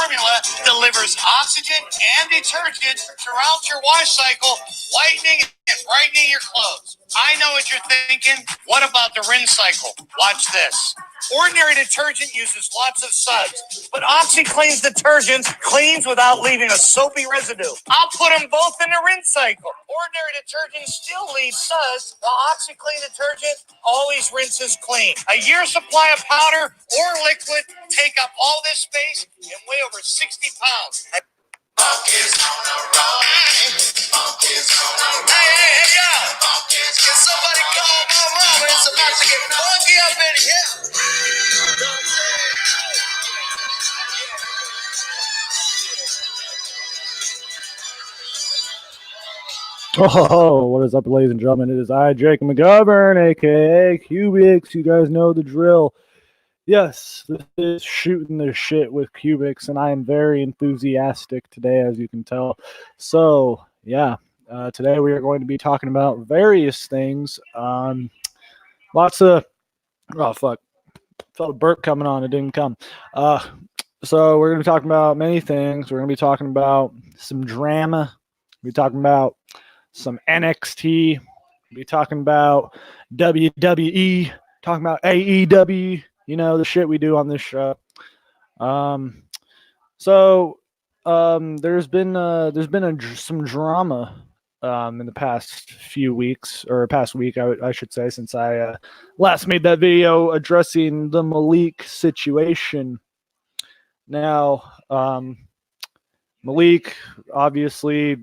formula delivers oxygen and detergent throughout your wash cycle, whitening and brightening your clothes. I know what you're thinking. What about the rinse cycle? Watch this. Ordinary detergent uses lots of suds, but OxiClean's detergent cleans without leaving a soapy residue. I'll put them both in the rinse cycle. Ordinary detergent still leaves suds, while OxiClean detergent always rinses clean. A year's supply of powder or liquid take up all this space and weigh over 60 pounds. Funk is on the road. Funk is on the road. Hey, yo. Funk is. Can somebody call my mama? It's about to get funky up in here. Oh, what is up, ladies and gentlemen? It is I, Jake McGovern, aka Cubics. You guys know the drill. Yes, this is Shooting the Shit with Cubics, and I am very enthusiastic today, as you can tell. So, yeah, today we are going to be talking about various things. Lots of, oh, fuck, felt a burp coming on, it didn't come. So we're going to be talking about many things. We're going to be talking about some drama. We're talking about some NXT. We'll be talking about WWE, talking about AEW, you know, the shit we do on this show. There's been some drama in the past few weeks, or past week, I should say, since I last made that video addressing the Malik situation. Now, Malik obviously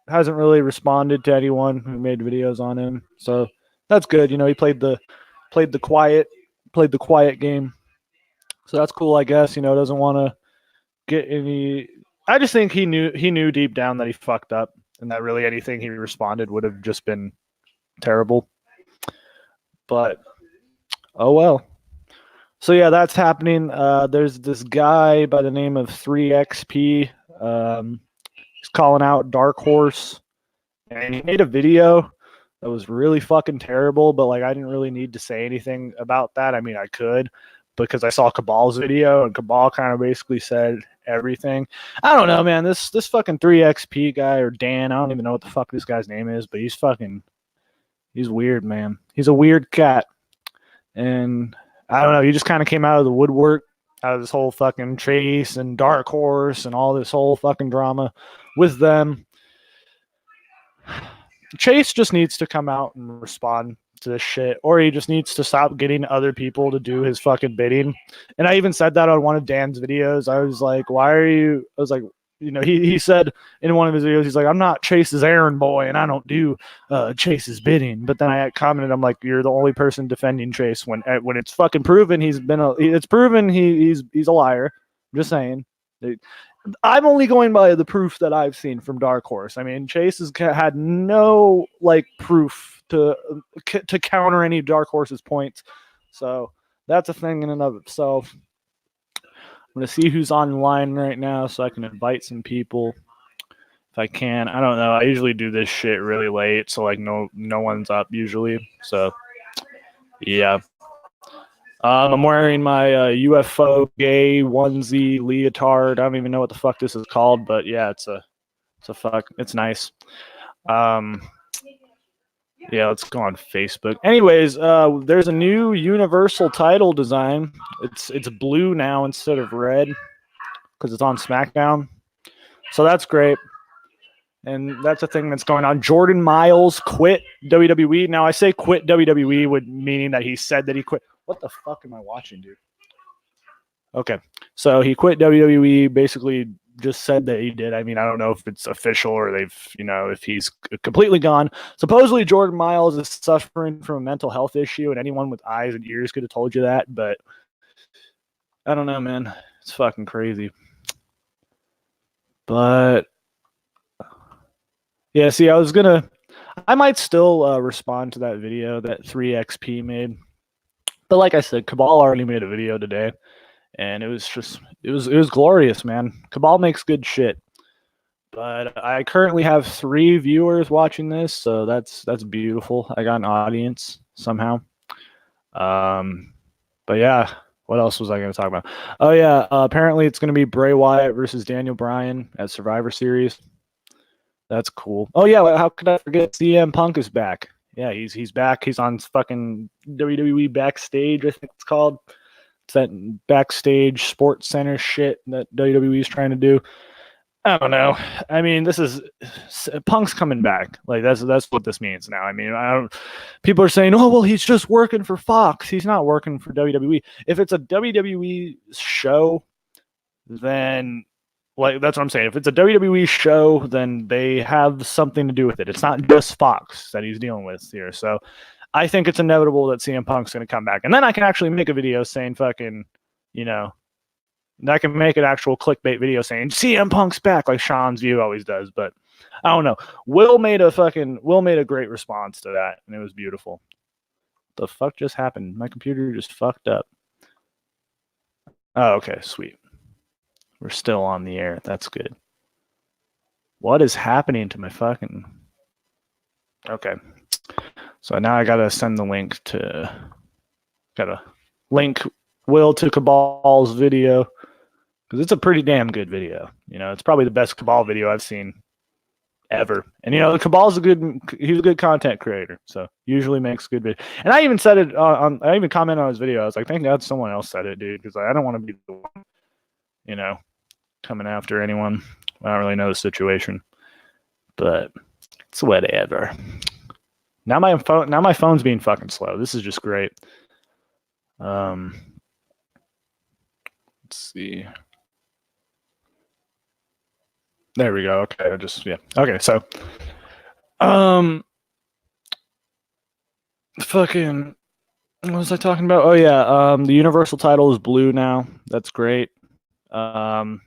hasn't really responded to anyone who made videos on him, so that's good. You know, he played the quiet game, so that's cool, I guess. You know, doesn't want to get any. I just think he knew deep down that he fucked up, and that really anything he responded would have just been terrible. But oh well. So yeah, that's happening. There's this guy by the name of 3XP. He's calling out Dark Horse, and he made a video that was really fucking terrible, but like I didn't really need to say anything about that. I mean, I could, because I saw Cabal's video, and Cabal kind of basically said everything. I don't know, man. This fucking 3XP guy, or Dan, I don't even know what the fuck this guy's name is, but he's weird, man. He's a weird cat. And I don't know, he just kind of came out of the woodwork, out of this whole fucking Chase and Dark Horse and all this whole fucking drama with them. Chase just needs to come out and respond to this shit, or he just needs to stop getting other people to do his fucking bidding. And I even said that on one of Dan's videos. I was like, you know, he said in one of his videos, he's like, I'm not Chase's errand boy, and I don't do Chase's bidding. But then I commented, I'm like, you're the only person defending Chase when it's fucking proven it's proven he's a liar. I'm just saying. I'm only going by the proof that I've seen from Dark Horse. I mean, Chase has had no like proof to counter any of Dark Horse's points. So that's a thing in and of itself. I'm going to see who's online right now so I can invite some people if I can. I don't know. I usually do this shit really late, so like no one's up usually. So yeah. I'm wearing my UFO gay onesie leotard. I don't even know what the fuck this is called, but yeah, it's nice. Yeah, let's go on Facebook. Anyways, there's a new universal title design. It's blue now instead of red because it's on SmackDown. So that's great. And that's a thing that's going on. Jordan Miles quit WWE. Now, I say quit WWE meaning that he said that he quit. What the fuck am I watching, dude? Okay. So he quit WWE, basically just said that he did. I mean, I don't know if it's official or if he's completely gone. Supposedly Jordan Miles is suffering from a mental health issue, and anyone with eyes and ears could have told you that, but I don't know, man. It's fucking crazy. But yeah, see, I might still respond to that video that 3XP made. But like I said, Cabal already made a video today. And it was glorious, man. Cabal makes good shit. But I currently have 3 viewers watching this, so that's beautiful. I got an audience somehow. But yeah, What else was I going to talk about? Oh yeah, apparently it's going to be Bray Wyatt versus Daniel Bryan at Survivor Series. That's cool. Oh yeah, how could I forget? CM Punk is back. Yeah, he's back. He's on fucking WWE Backstage, I think it's called. It's that backstage sports center shit that WWE is trying to do. I don't know. I mean, this is Punk's coming back. Like that's what this means now. I mean, I don't. People are saying, "Oh, well, he's just working for Fox. He's not working for WWE." If it's a WWE show, then like that's what I'm saying. If it's a WWE show, then they have something to do with it. It's not just Fox that he's dealing with here. So I think it's inevitable that CM Punk's going to come back, and then I can actually make a video saying fucking, you know. I can make an actual clickbait video saying CM Punk's back, like Sean's View always does. But I don't know. Will made a great response to that, and it was beautiful. What the fuck just happened? My computer just fucked up. Oh, okay, sweet. We're still on the air. That's good. What is happening to my fucking? Okay. So now I gotta send the link to. Gotta link Will to Cabal's video. Because it's a pretty damn good video. You know, it's probably the best Cabal video I've seen ever. And, you know, Cabal's he's a good content creator. So usually makes good videos. And I even said it I even commented on his video. I was like, thank God someone else said it, dude. Because I don't want to be the one, you know, coming after anyone. I don't really know the situation. But it's whatever. Now my phone's being fucking slow. This is just great. Let's see. There we go. Okay, Okay, so, fucking, what was I talking about? Oh yeah, the Universal title is blue now. That's great. For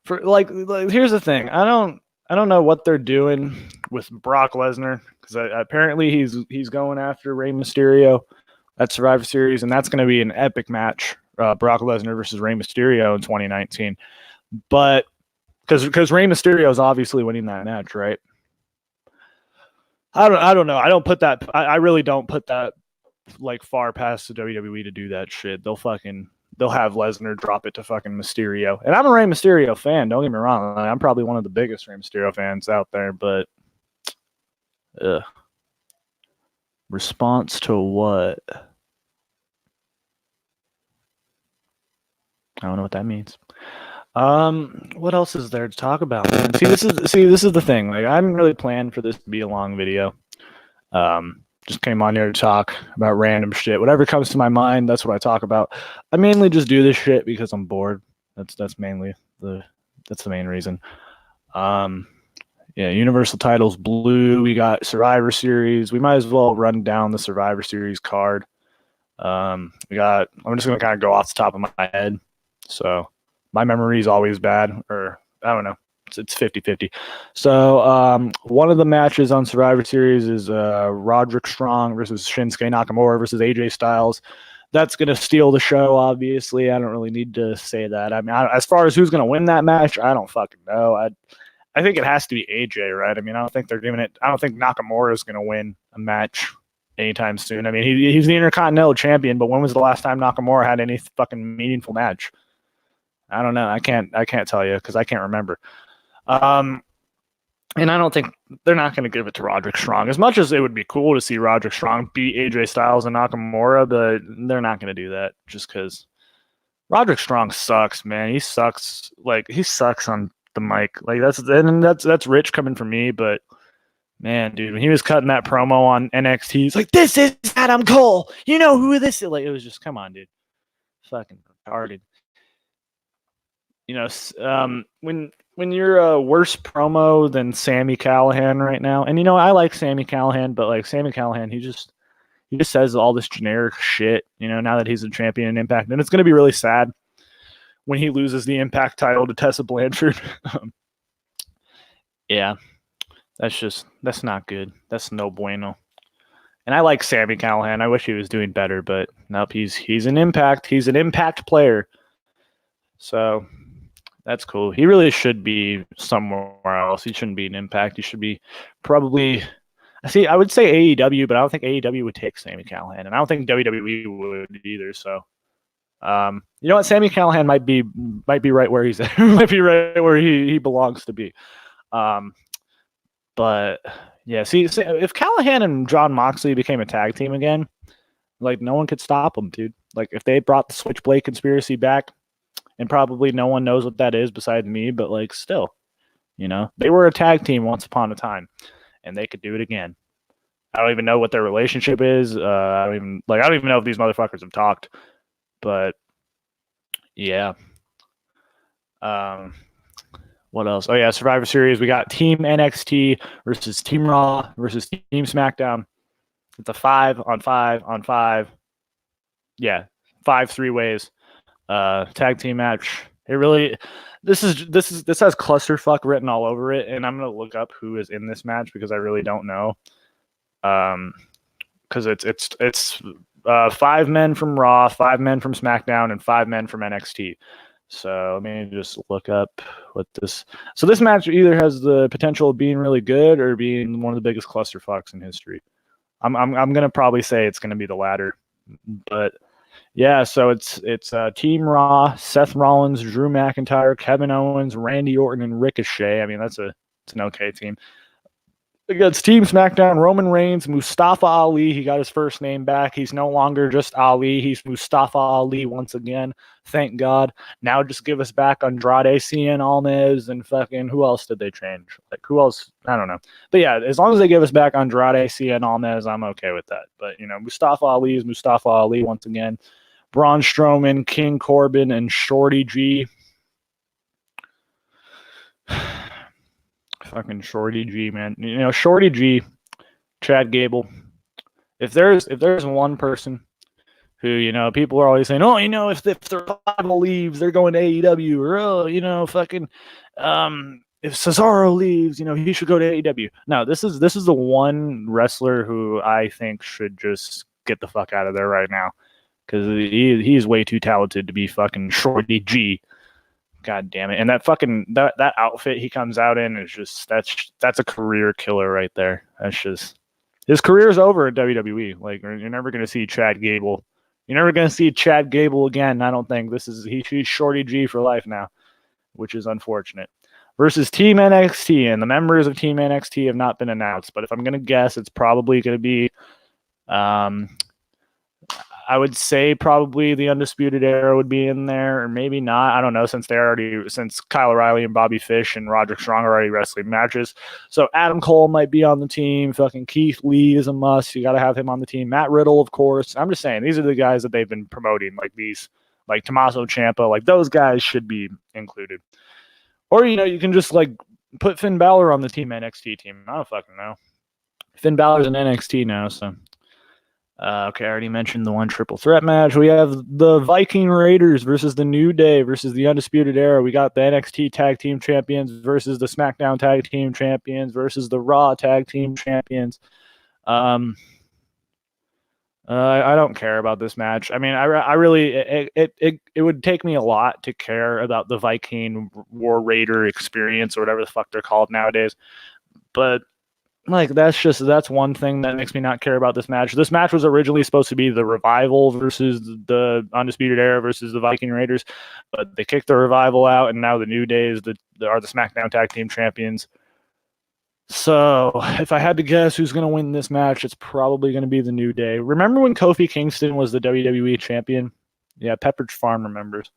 like here's the thing. I don't know what they're doing with Brock Lesnar because apparently he's going after Rey Mysterio at Survivor Series, and that's going to be an epic match. Brock Lesnar versus Rey Mysterio in 2019, but. Because Rey Mysterio is obviously winning that match, right? I don't know. I don't put that. I really don't put that like far past the WWE to do that shit. They'll have Lesnar drop it to fucking Mysterio, and I'm a Rey Mysterio fan. Don't get me wrong. I'm probably one of the biggest Rey Mysterio fans out there. But, response to what? I don't know what that means. What else is there to talk about, man? This is the thing. Like, I didn't really plan for this to be a long video. Just came on here to talk about random shit. Whatever comes to my mind, that's what I talk about. I mainly just do this shit because I'm bored. That's mainly that's the main reason. Yeah, Universal titles blue. We got Survivor Series. We might as well run down the Survivor Series card. I'm just gonna kind of go off the top of my head. So my memory is always bad, or I don't know. It's 50-50. So one of the matches on Survivor Series is Roderick Strong versus Shinsuke Nakamura versus AJ Styles. That's going to steal the show, obviously. I don't really need to say that. I mean, as far as who's going to win that match, I don't fucking know. I think it has to be AJ, right? I mean, I don't think they're giving it. I don't think Nakamura is going to win a match anytime soon. I mean, he's the Intercontinental Champion, but when was the last time Nakamura had any fucking meaningful match? I don't know. I can't tell you because I can't remember. And I don't think they're not going to give it to Roderick Strong. As much as it would be cool to see Roderick Strong beat AJ Styles and Nakamura, but they're not going to do that just because Roderick Strong sucks, man. He sucks. Like, he sucks on the mic. Like, that's rich coming from me, but man, dude, when he was cutting that promo on NXT, he's like, "This is Adam Cole. You know who this is?" Like, it was just, come on, dude. Fucking retarded. You know, when you're a worse promo than Sami Callihan right now, and you know I like Sami Callihan, but like Sami Callihan, he just says all this generic shit. You know, now that he's a champion in Impact, and it's gonna be really sad when he loses the Impact title to Tessa Blanchard. Yeah, that's not good. That's no bueno. And I like Sami Callihan. I wish he was doing better, but nope, he's an Impact. He's an Impact player. So that's cool. He really should be somewhere else. He shouldn't be an Impact. He should be probably. I would say AEW, but I don't think AEW would take Sami Callihan, and I don't think WWE would either. So You know what? Sami Callihan might be right where he's at. Might be right where he belongs to be. But yeah, see, if Callihan and John Moxley became a tag team again, like no one could stop them, dude. Like if they brought the Switchblade conspiracy back, and probably no one knows what that is besides me, but like still, you know, they were a tag team once upon a time, and they could do it again. I don't even know what their relationship is. I don't even know if these motherfuckers have talked, but yeah. What else? Oh yeah, Survivor Series. We got Team NXT versus Team Raw versus Team SmackDown. It's a 5-on-5-on-5. Yeah, 5 3-ways. Tag team match. It really this has clusterfuck written all over it, and I'm gonna look up who is in this match because I really don't know. Because it's 5 men from Raw, 5 men from SmackDown, and 5 men from NXT. So let me just look up what this. So this match either has the potential of being really good or being one of the biggest clusterfucks in history. I'm gonna probably say it's gonna be the latter, but yeah. So it's Team Raw: Seth Rollins, Drew McIntyre, Kevin Owens, Randy Orton, and Ricochet. I mean it's an okay team. Against Team SmackDown, Roman Reigns, Mustafa Ali. He got his first name back. He's no longer just Ali. He's Mustafa Ali once again. Thank God. Now just give us back Andrade, Cien Almas, and fucking who else did they change? Like who else? I don't know. But yeah, as long as they give us back Andrade, Cien Almas, I'm okay with that. But you know, Mustafa Ali is Mustafa Ali once again. Braun Strowman, King Corbin, and Shorty G. Fucking Shorty G, man. You know, Shorty G, Chad Gable. If there's one person who, you know, people are always saying, oh, you know, if their rival leaves, they're going to AEW, or oh, you know, fucking if Cesaro leaves, you know, he should go to AEW. No, this is the one wrestler who I think should just get the fuck out of there right now. Because he's way too talented to be fucking Shorty G. God damn it. And that fucking that outfit he comes out in is just that's a career killer right there. That's just his career is over at WWE. Like you're never gonna see Chad Gable. You're never gonna see Chad Gable again. I don't think he's Shorty G for life now, which is unfortunate. Versus Team NXT, and the members of Team NXT have not been announced. But if I'm gonna guess, it's probably gonna be I would say probably the Undisputed Era would be in there, or maybe not. I don't know, since Kyle O'Reilly and Bobby Fish and Roderick Strong are already wrestling matches. So Adam Cole might be on the team. Fucking Keith Lee is a must. You got to have him on the team. Matt Riddle, of course. I'm just saying, these are the guys that they've been promoting, like Tommaso Ciampa. Like those guys should be included. Or, you know, you can just like put Finn Balor on the Team NXT team. I don't fucking know. Finn Balor's in NXT now, so. Okay, I already mentioned the one triple threat match. We have the Viking Raiders versus the New Day versus the Undisputed Era. We got the NXT Tag Team Champions versus the SmackDown Tag Team Champions versus the Raw Tag Team Champions. I don't care about this match. I mean, I really it would take me a lot to care about the Viking War Raider experience or whatever the fuck they're called nowadays. But like that's one thing that makes me not care about this match. This match was originally supposed to be the Revival versus the Undisputed Era versus the Viking Raiders, but they kicked the Revival out, and now the New Day are the SmackDown Tag Team Champions. So if I had to guess who's going to win this match, it's probably going to be the New Day. Remember when Kofi Kingston was the WWE champion? Yeah, Pepperidge Farm remembers.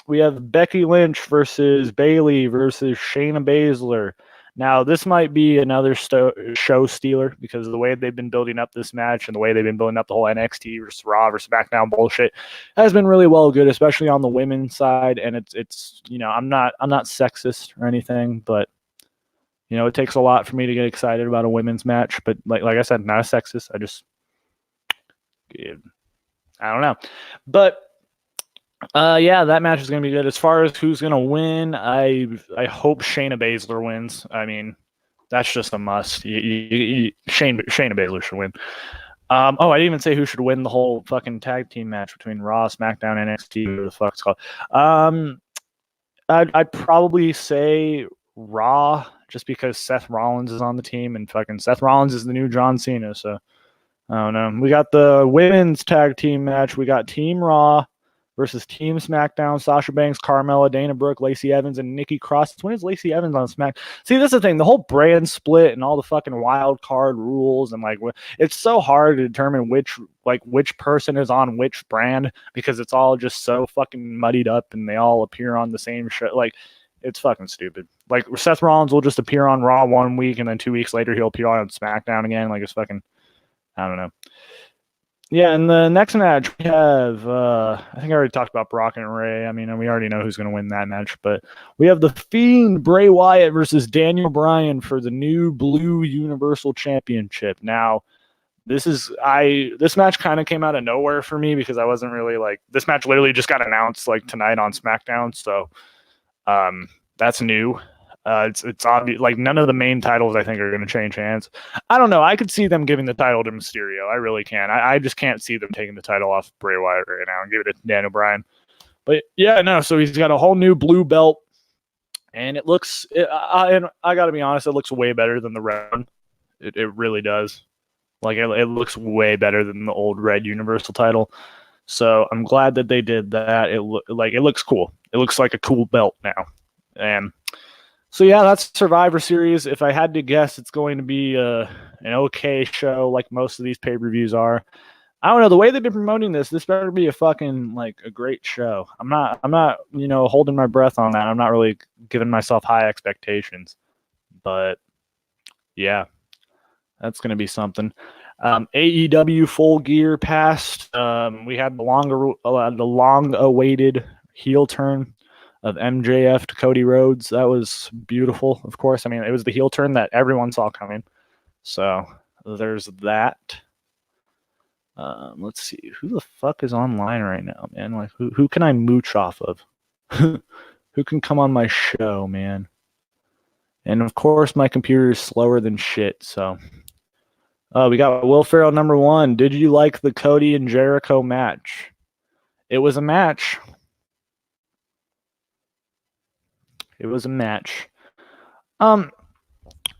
We have Becky Lynch versus Bayley versus Shayna Baszler. Now, this might be another show stealer because of the way they've been building up this match and the way they've been building up the whole NXT versus Raw versus SmackDown bullshit has been really well good, especially on the women's side. And it's you know, I'm not sexist or anything, but you know, it takes a lot for me to get excited about a women's match. But like I said, not a sexist. I don't know, but. Yeah, that match is going to be good. As far as who's going to win, I hope Shayna Baszler wins. I mean, that's just a must. Shayna Baszler should win. I didn't even say who should win the whole fucking tag team match between Raw, SmackDown, NXT, whatever the fuck it's called. I'd probably say Raw, just because Seth Rollins is on the team, and fucking Seth Rollins is the new John Cena, so I don't know. We got the women's tag team match. We got Team Raw versus Team SmackDown. Sasha Banks, Carmella, Dana Brooke, Lacey Evans, and Nikki Cross. When is Lacey Evans on Smack? See, this is the thing. The whole brand split and all the fucking wild card rules and like it's so hard to determine which person is on which brand because it's all just so fucking muddied up and they all appear on the same show. Like, it's fucking stupid. Like, Seth Rollins will just appear on Raw 1 week and then 2 weeks later he'll appear on SmackDown again. Like, it's fucking, I don't know. Yeah, and the next match we have, I think I already talked about Brock and Ray. I mean, we already know who's going to win that match, but we have the Fiend Bray Wyatt versus Daniel Bryan for the new Blue Universal Championship. Now, this match kind of came out of nowhere for me because I wasn't really like, this match literally just got announced like tonight on SmackDown, so that's new. It's obvious, like none of the main titles I think are going to change hands. I don't know. I could see them giving the title to Mysterio. I really can. I just can't see them taking the title off Bray Wyatt right now and give it to Daniel Bryan. But yeah, no. So he's got a whole new blue belt, and it looks. And I got to be honest, it looks way better than the red one. It really does. Like it looks way better than the old red Universal title. So I'm glad that they did that. It looks cool. It looks like a cool belt now, and. So yeah, that's Survivor Series. If I had to guess, it's going to be an okay show, like most of these pay-per-views are. I don't know, the way they've been promoting this better be a fucking like a great show. I'm not holding my breath on that. I'm not really giving myself high expectations, but yeah, that's gonna be something. AEW Full Gear passed. We had the long-awaited heel turn of MJF to Cody Rhodes. That was beautiful, of course. I mean, it was the heel turn that everyone saw coming. So there's that. Let's see. Who the fuck is online right now, man? Like, who can I mooch off of? Who can come on my show, man? And of course, my computer is slower than shit. So we got Will Ferrell #1. Did you like the Cody and Jericho match? It was a match. It was a match.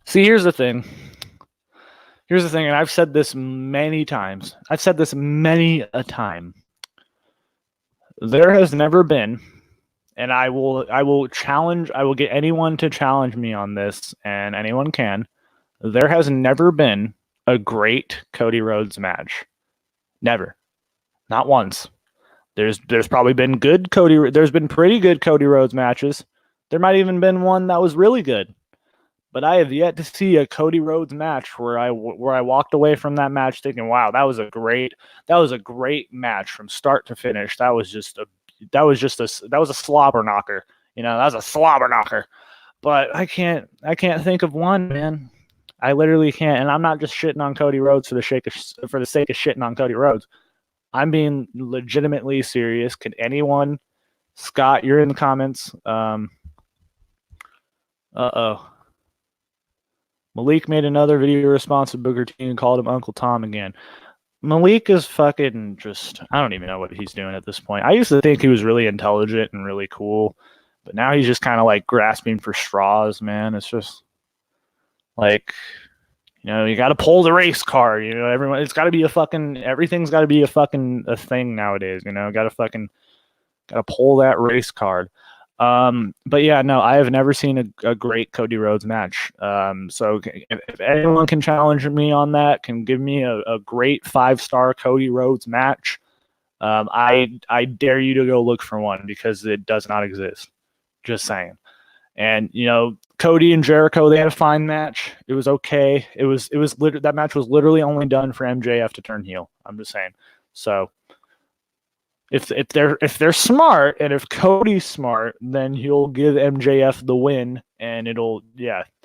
See, here's the thing. And I've said this many times. I've said this many a time. There has never been, and I will get anyone to challenge me on this, and anyone can. There has never been a great Cody Rhodes match. Never. Not once. There's probably been there's been pretty good Cody Rhodes matches. There might even been one that was really good, but I have yet to see a Cody Rhodes match where I walked away from that match thinking, "Wow, that was a great match from start to finish." That was a slobber knocker. That was a slobber knocker. But I can't think of one, man. I literally can't, and I'm not just shitting on Cody Rhodes for the sake of shitting on Cody Rhodes. I'm being legitimately serious. Can anyone, Scott? You're in the comments. Malik made another video response to Booker T and called him Uncle Tom again. Malik is fucking just, I don't even know what he's doing at this point. I used to think he was really intelligent and really cool, but now he's just kind of like grasping for straws, man. It's just like, you got to pull the race card, everyone, it's got to be everything's got to be a thing nowadays, got to pull that race card. But yeah, no, I have never seen a great Cody Rhodes match. So if anyone can challenge me on that, can give me a great 5-star Cody Rhodes match, I dare you to go look for one because it does not exist. Just saying. And Cody and Jericho, they had a fine match. It was okay. That match was literally only done for MJF to turn heel. I'm just saying. So if they're smart, and if Cody's smart, then he'll give MJF the win, and then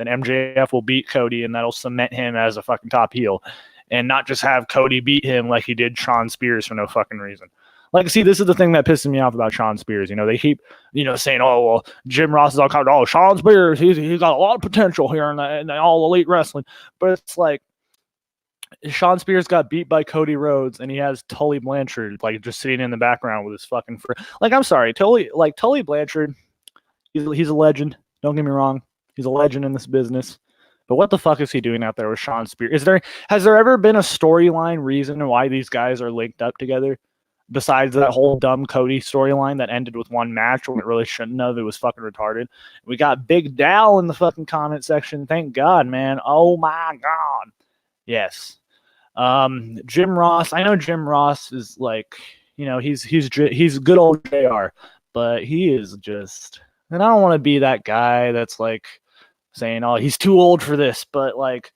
MJF will beat Cody, and that'll cement him as a fucking top heel, and not just have Cody beat him like he did Shawn Spears for no fucking reason. Like, see, this is the thing that pisses me off about Shawn Spears. They keep, saying, "Oh, well, Jim Ross is all kind of, oh, Shawn Spears, he's got a lot of potential here in the All Elite Wrestling," but it's like, Shawn Spears got beat by Cody Rhodes, and he has Tully Blanchard like just sitting in the background with his fucking I'm sorry, Tully Blanchard, he's a legend. Don't get me wrong, he's a legend in this business. But what the fuck is he doing out there with Shawn Spears? Has there ever been a storyline reason why these guys are linked up together? Besides that whole dumb Cody storyline that ended with one match when it really shouldn't have. It was fucking retarded. We got Big Dal in the fucking comment section. Thank God, man. Oh my God. Yes. Jim Ross. I know Jim Ross is like, he's good old JR, but he is just, and I don't want to be that guy that's like saying, oh, he's too old for this, but like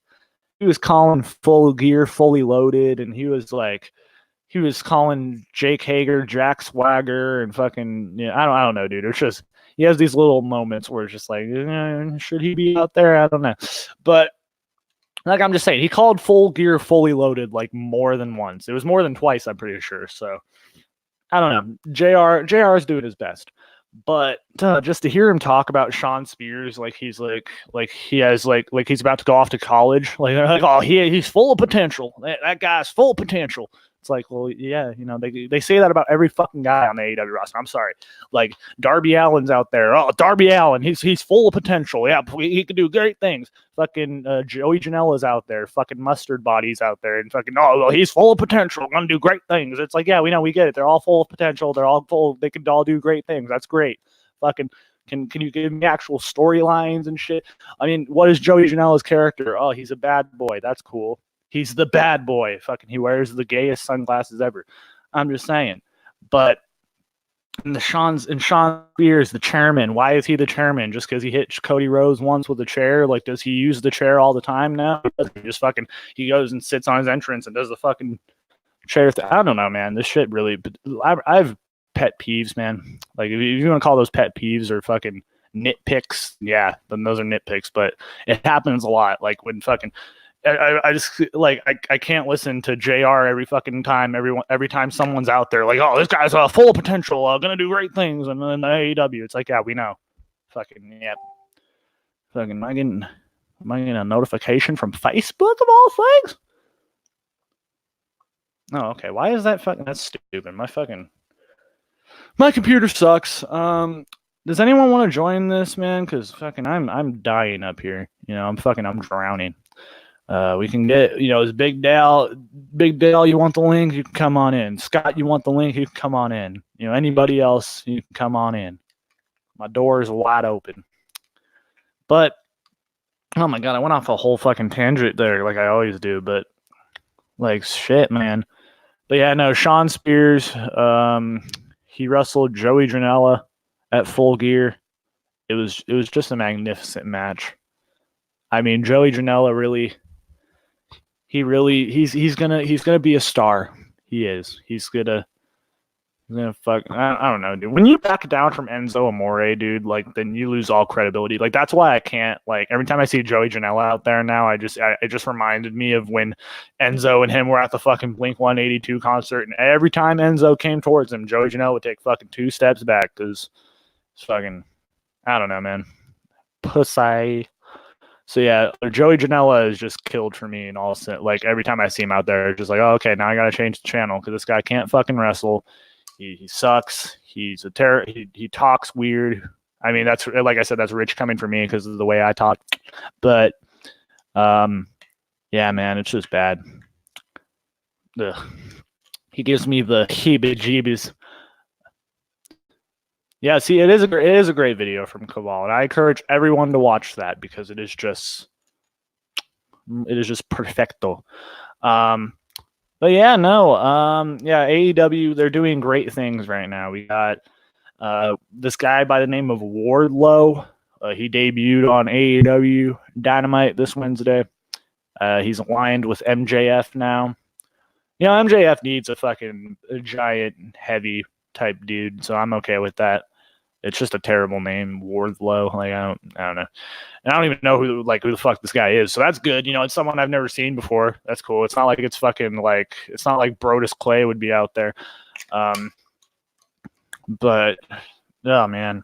he was calling Full Gear fully loaded, and he was calling Jake Hager Jack Swagger and fucking, I don't know, dude. It's just, he has these little moments where it's just like, should he be out there? I don't know. But like I'm just saying, he called Full Gear fully loaded like more than once. It was more than twice, I'm pretty sure. So I don't know. JR is doing his best. But just to hear him talk about Shawn Spears like he's like he has like he's about to go off to college, like oh he's full of potential. That guy's full of potential. It's like, well, yeah, they say that about every fucking guy on the AEW roster. I'm sorry, like Darby Allin's out there. Oh, Darby Allin, he's full of potential. Yeah, he can do great things. Fucking Joey Janela's out there. Fucking Mustard Body's out there, and fucking well, he's full of potential. Gonna do great things. It's like, yeah, we know, we get it. They're all full of potential. They're all full. They can all do great things. That's great. Fucking. Can you give me actual storylines and shit? I mean, what is Joey Janela's character? Oh, he's a bad boy. That's cool. He's the bad boy. Fucking, he wears the gayest sunglasses ever. I'm just saying. But Shawn Spears, the chairman. Why is he the chairman? Just because he hit Cody Rhodes once with a chair? Like, does he use the chair all the time now? He goes and sits on his entrance and does the fucking chair thing. I don't know, man. This shit really. I've pet peeves, man. Like, if you want to call those pet peeves or fucking nitpicks, yeah, then those are nitpicks. But it happens a lot. Like when fucking. I just like I can't listen to JR every fucking time. Every time someone's out there like, oh, this guy's full of potential, gonna do great things, and then the AEW, it's like, yeah, we know. Fucking yeah. Fucking am I getting a notification from Facebook of all things? Oh, okay. Why is that fucking? That's stupid. My computer sucks. Does anyone want to join this, man? Because fucking I'm dying up here. I'm drowning. We can get, it's Big Dal. Big Dal, you want the link? You can come on in. Scott, you want the link? You can come on in. Anybody else, you can come on in. My door is wide open. But, oh my God, I went off a whole fucking tangent there like I always do. But, like, shit, man. But yeah, no, Shawn Spears, he wrestled Joey Janela at Full Gear. It was just a magnificent match. I mean, Joey Janela really... he's gonna be a star. He is. He's gonna fuck. I don't know, dude. When you back down from Enzo Amore, dude, like then you lose all credibility. Like that's why I can't. Like every time I see Joey Janela out there now, it just reminded me of when Enzo and him were at the fucking Blink-182 concert, and every time Enzo came towards him, Joey Janela would take fucking 2 steps back because it's fucking. I don't know, man. Pussy. So yeah, Joey Janela is just killed for me, and all like every time I see him out there, just like, oh, okay, now I gotta change the channel because this guy can't fucking wrestle. He sucks. He's a terror. He talks weird. I mean, that's like I said, that's rich coming from me because of the way I talk. But yeah, man, it's just bad. Ugh. He gives me the heebie-jeebies. Yeah, see, it is a great video from Cabal, and I encourage everyone to watch that because it is just perfecto. But yeah, no, yeah, AEW, they're doing great things right now. We got this guy by the name of Wardlow. He debuted on AEW Dynamite this Wednesday. He's aligned with MJF now. MJF needs a giant, heavy type dude, so I'm okay with that. It's just a terrible name, Wardlow. Like I don't know. And I don't even know who the fuck this guy is. So that's good. It's someone I've never seen before. That's cool. It's not like it's not like Brodus Clay would be out there. But oh man.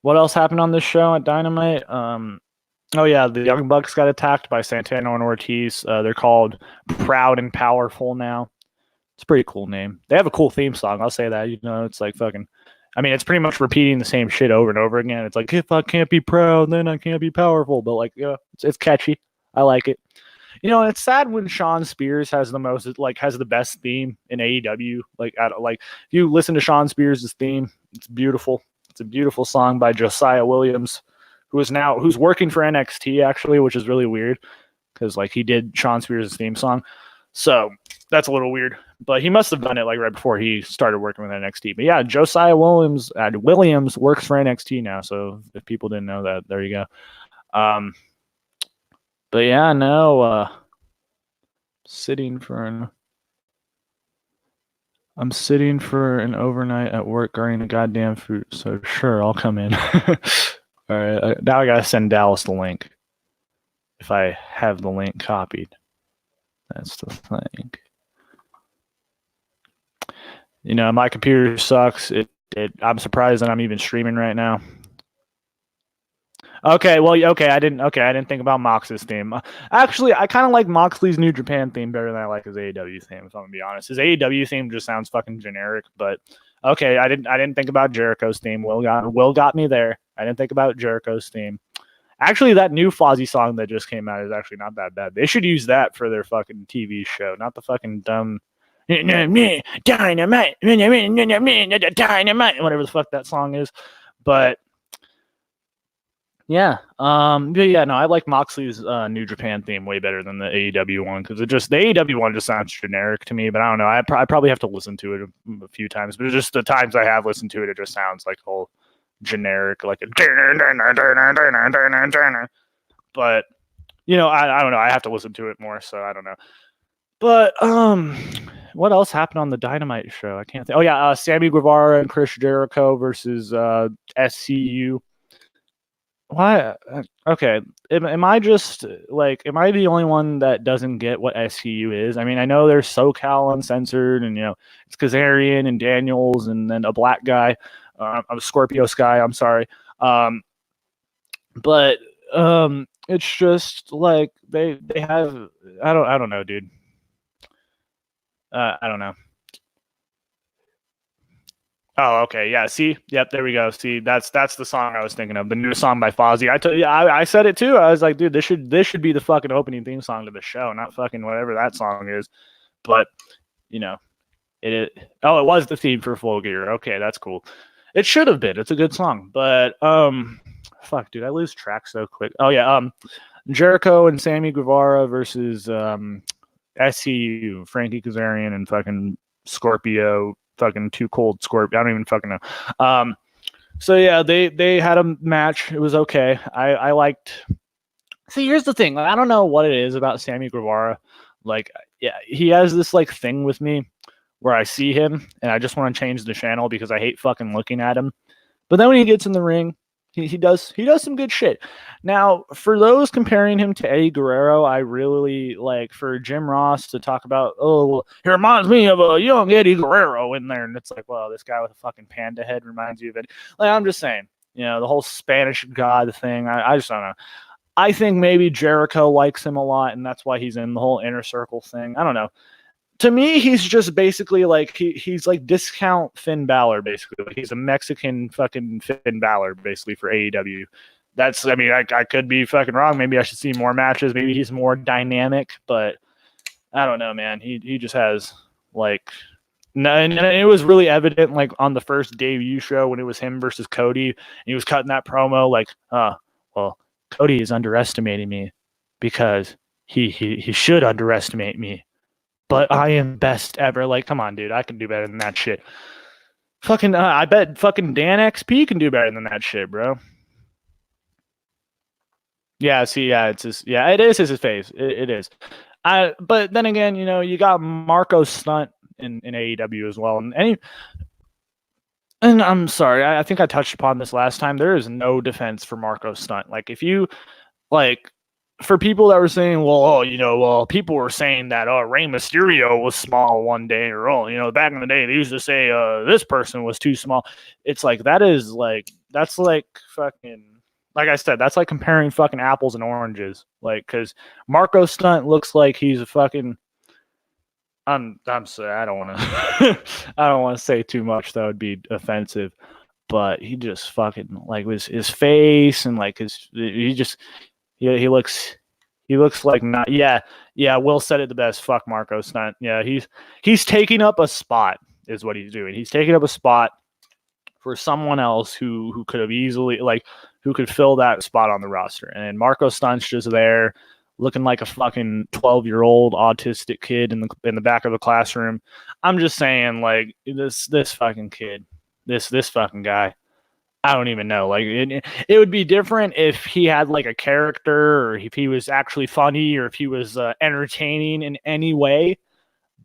What else happened on this show at Dynamite? Oh yeah, the Young Bucks got attacked by Santana and Ortiz. They're called Proud and Powerful now. It's a pretty cool name. They have a cool theme song. I'll say that. It's like fucking I mean, it's pretty much repeating the same shit over and over again. It's like, if I can't be proud, then I can't be powerful. But like, yeah, it's catchy. I like it. You know, it's sad when Sean Spears has the best theme in AEW. Like if you listen to Sean Spears' theme, it's beautiful. It's a beautiful song by Josiah Williams, who's working for NXT actually, which is really weird because like he did Sean Spears' theme song. So that's a little weird. But he must have done it like right before he started working with NXT. But yeah, Josiah Williams works for NXT now. So if people didn't know that, there you go. But yeah, no, I'm sitting for an overnight at work guarding a goddamn fruit. So sure, I'll come in. All right, now I gotta send Dallas the link. If I have the link copied, that's the thing. You know, my computer sucks. I'm surprised that I'm even streaming right now. Okay, I didn't think about Mox's theme. Actually, I kind of like Moxley's New Japan theme better than I like his AEW theme, if I'm gonna be honest. His AEW theme just sounds fucking generic, but okay, I didn't think about Jericho's theme. Will got me there. I didn't think about Jericho's theme. Actually, that new Fozzy song that just came out is actually not that bad. They should use that for their fucking TV show, not the fucking dumb dynamite, dynamite, whatever the fuck that song is. But yeah, no, I like Moxley's New Japan theme way better than the AEW one because the AEW one just sounds generic to me. But I don't know, I probably have to listen to it a few times. But just the times I have listened to it, it just sounds like whole generic, like a. But you know, I don't know. I have to listen to it more, so I don't know. But what else happened on the Dynamite show? I can't think. Oh yeah, Sammy Guevara and Chris Jericho versus SCU. Why? Okay. Am I just am I the only one that doesn't get what SCU is? I mean, I know there's SoCal Uncensored, and you know it's Kazarian and Daniels, and then a black guy, a Scorpio Sky. I'm sorry, but it's just like they have. I don't know, dude. I don't know. Oh, okay, yeah. See, yep, there we go. See, that's the song I was thinking of, the new song by Fozzy. I said it too. I was like, dude, this should be the fucking opening theme song to the show, not fucking whatever that song is. But you know, it was the theme for Full Gear. Okay, that's cool. It should have been. It's a good song, but fuck, dude, I lose track so quick. Oh yeah, Jericho and Sammy Guevara versus SCU, Frankie Kazarian and fucking Scorpio. Fucking Too Cold Scorpio. I don't even fucking know. So yeah, they had a match. It was okay. I liked. See, here's the thing. I don't know what it is about Sammy Guevara. Like, yeah, he has this like thing with me where I see him and I just want to change the channel because I hate fucking looking at him. But then when he gets in the ring, he does some good shit. Now, for those comparing him to Eddie Guerrero, I really like for Jim Ross to talk about, oh, he reminds me of a young Eddie Guerrero in there. And it's like, well, this guy with a fucking panda head reminds you of it. Like, I'm just saying, you know, the whole Spanish God thing. I just don't know. I think maybe Jericho likes him a lot, and that's why he's in the whole Inner Circle thing. I don't know. To me, he's just basically like he's like discount Finn Balor, basically. Like he's a Mexican fucking Finn Balor, basically, for AEW. That's, I mean, I could be fucking wrong. Maybe I should see more matches. Maybe he's more dynamic, but I don't know, man. He just has like, and it was really evident like on the first debut show when it was him versus Cody, and he was cutting that promo like, well, Cody is underestimating me because he should underestimate me. But I am best ever. Like, come on, dude. I can do better than that shit. Fucking, I bet fucking Dan XP can do better than that shit, bro. Yeah, see, yeah, it's his, yeah, it is his face. It is. But then again, you know, you got Marco Stunt in AEW as well, and I'm sorry, I think I touched upon this last time. There is no defense for Marco Stunt. Like, if you like. For people that were saying, well, people were saying that Rey Mysterio was small one day, or back in the day they used to say this person was too small. It's like that's like fucking, like I said, that's like comparing fucking apples and oranges. Like, because Marco Stunt looks like he's a fucking. I'm sorry, I don't want to I don't want to say too much. That would be offensive. but he just fucking like with his face and like he looks like not Will said it the best. Fuck Marco Stunt. Yeah, he's taking up a spot is what he's doing. He's taking up a spot for someone else who could have easily who could fill that spot on the roster. And Marco Stunt's just there looking like a fucking 12-year-old autistic kid in the back of the classroom. I'm just saying, like, this fucking kid, this fucking guy, I don't even know. Like, it would be different if he had like a character, or if he was actually funny, or if he was entertaining in any way.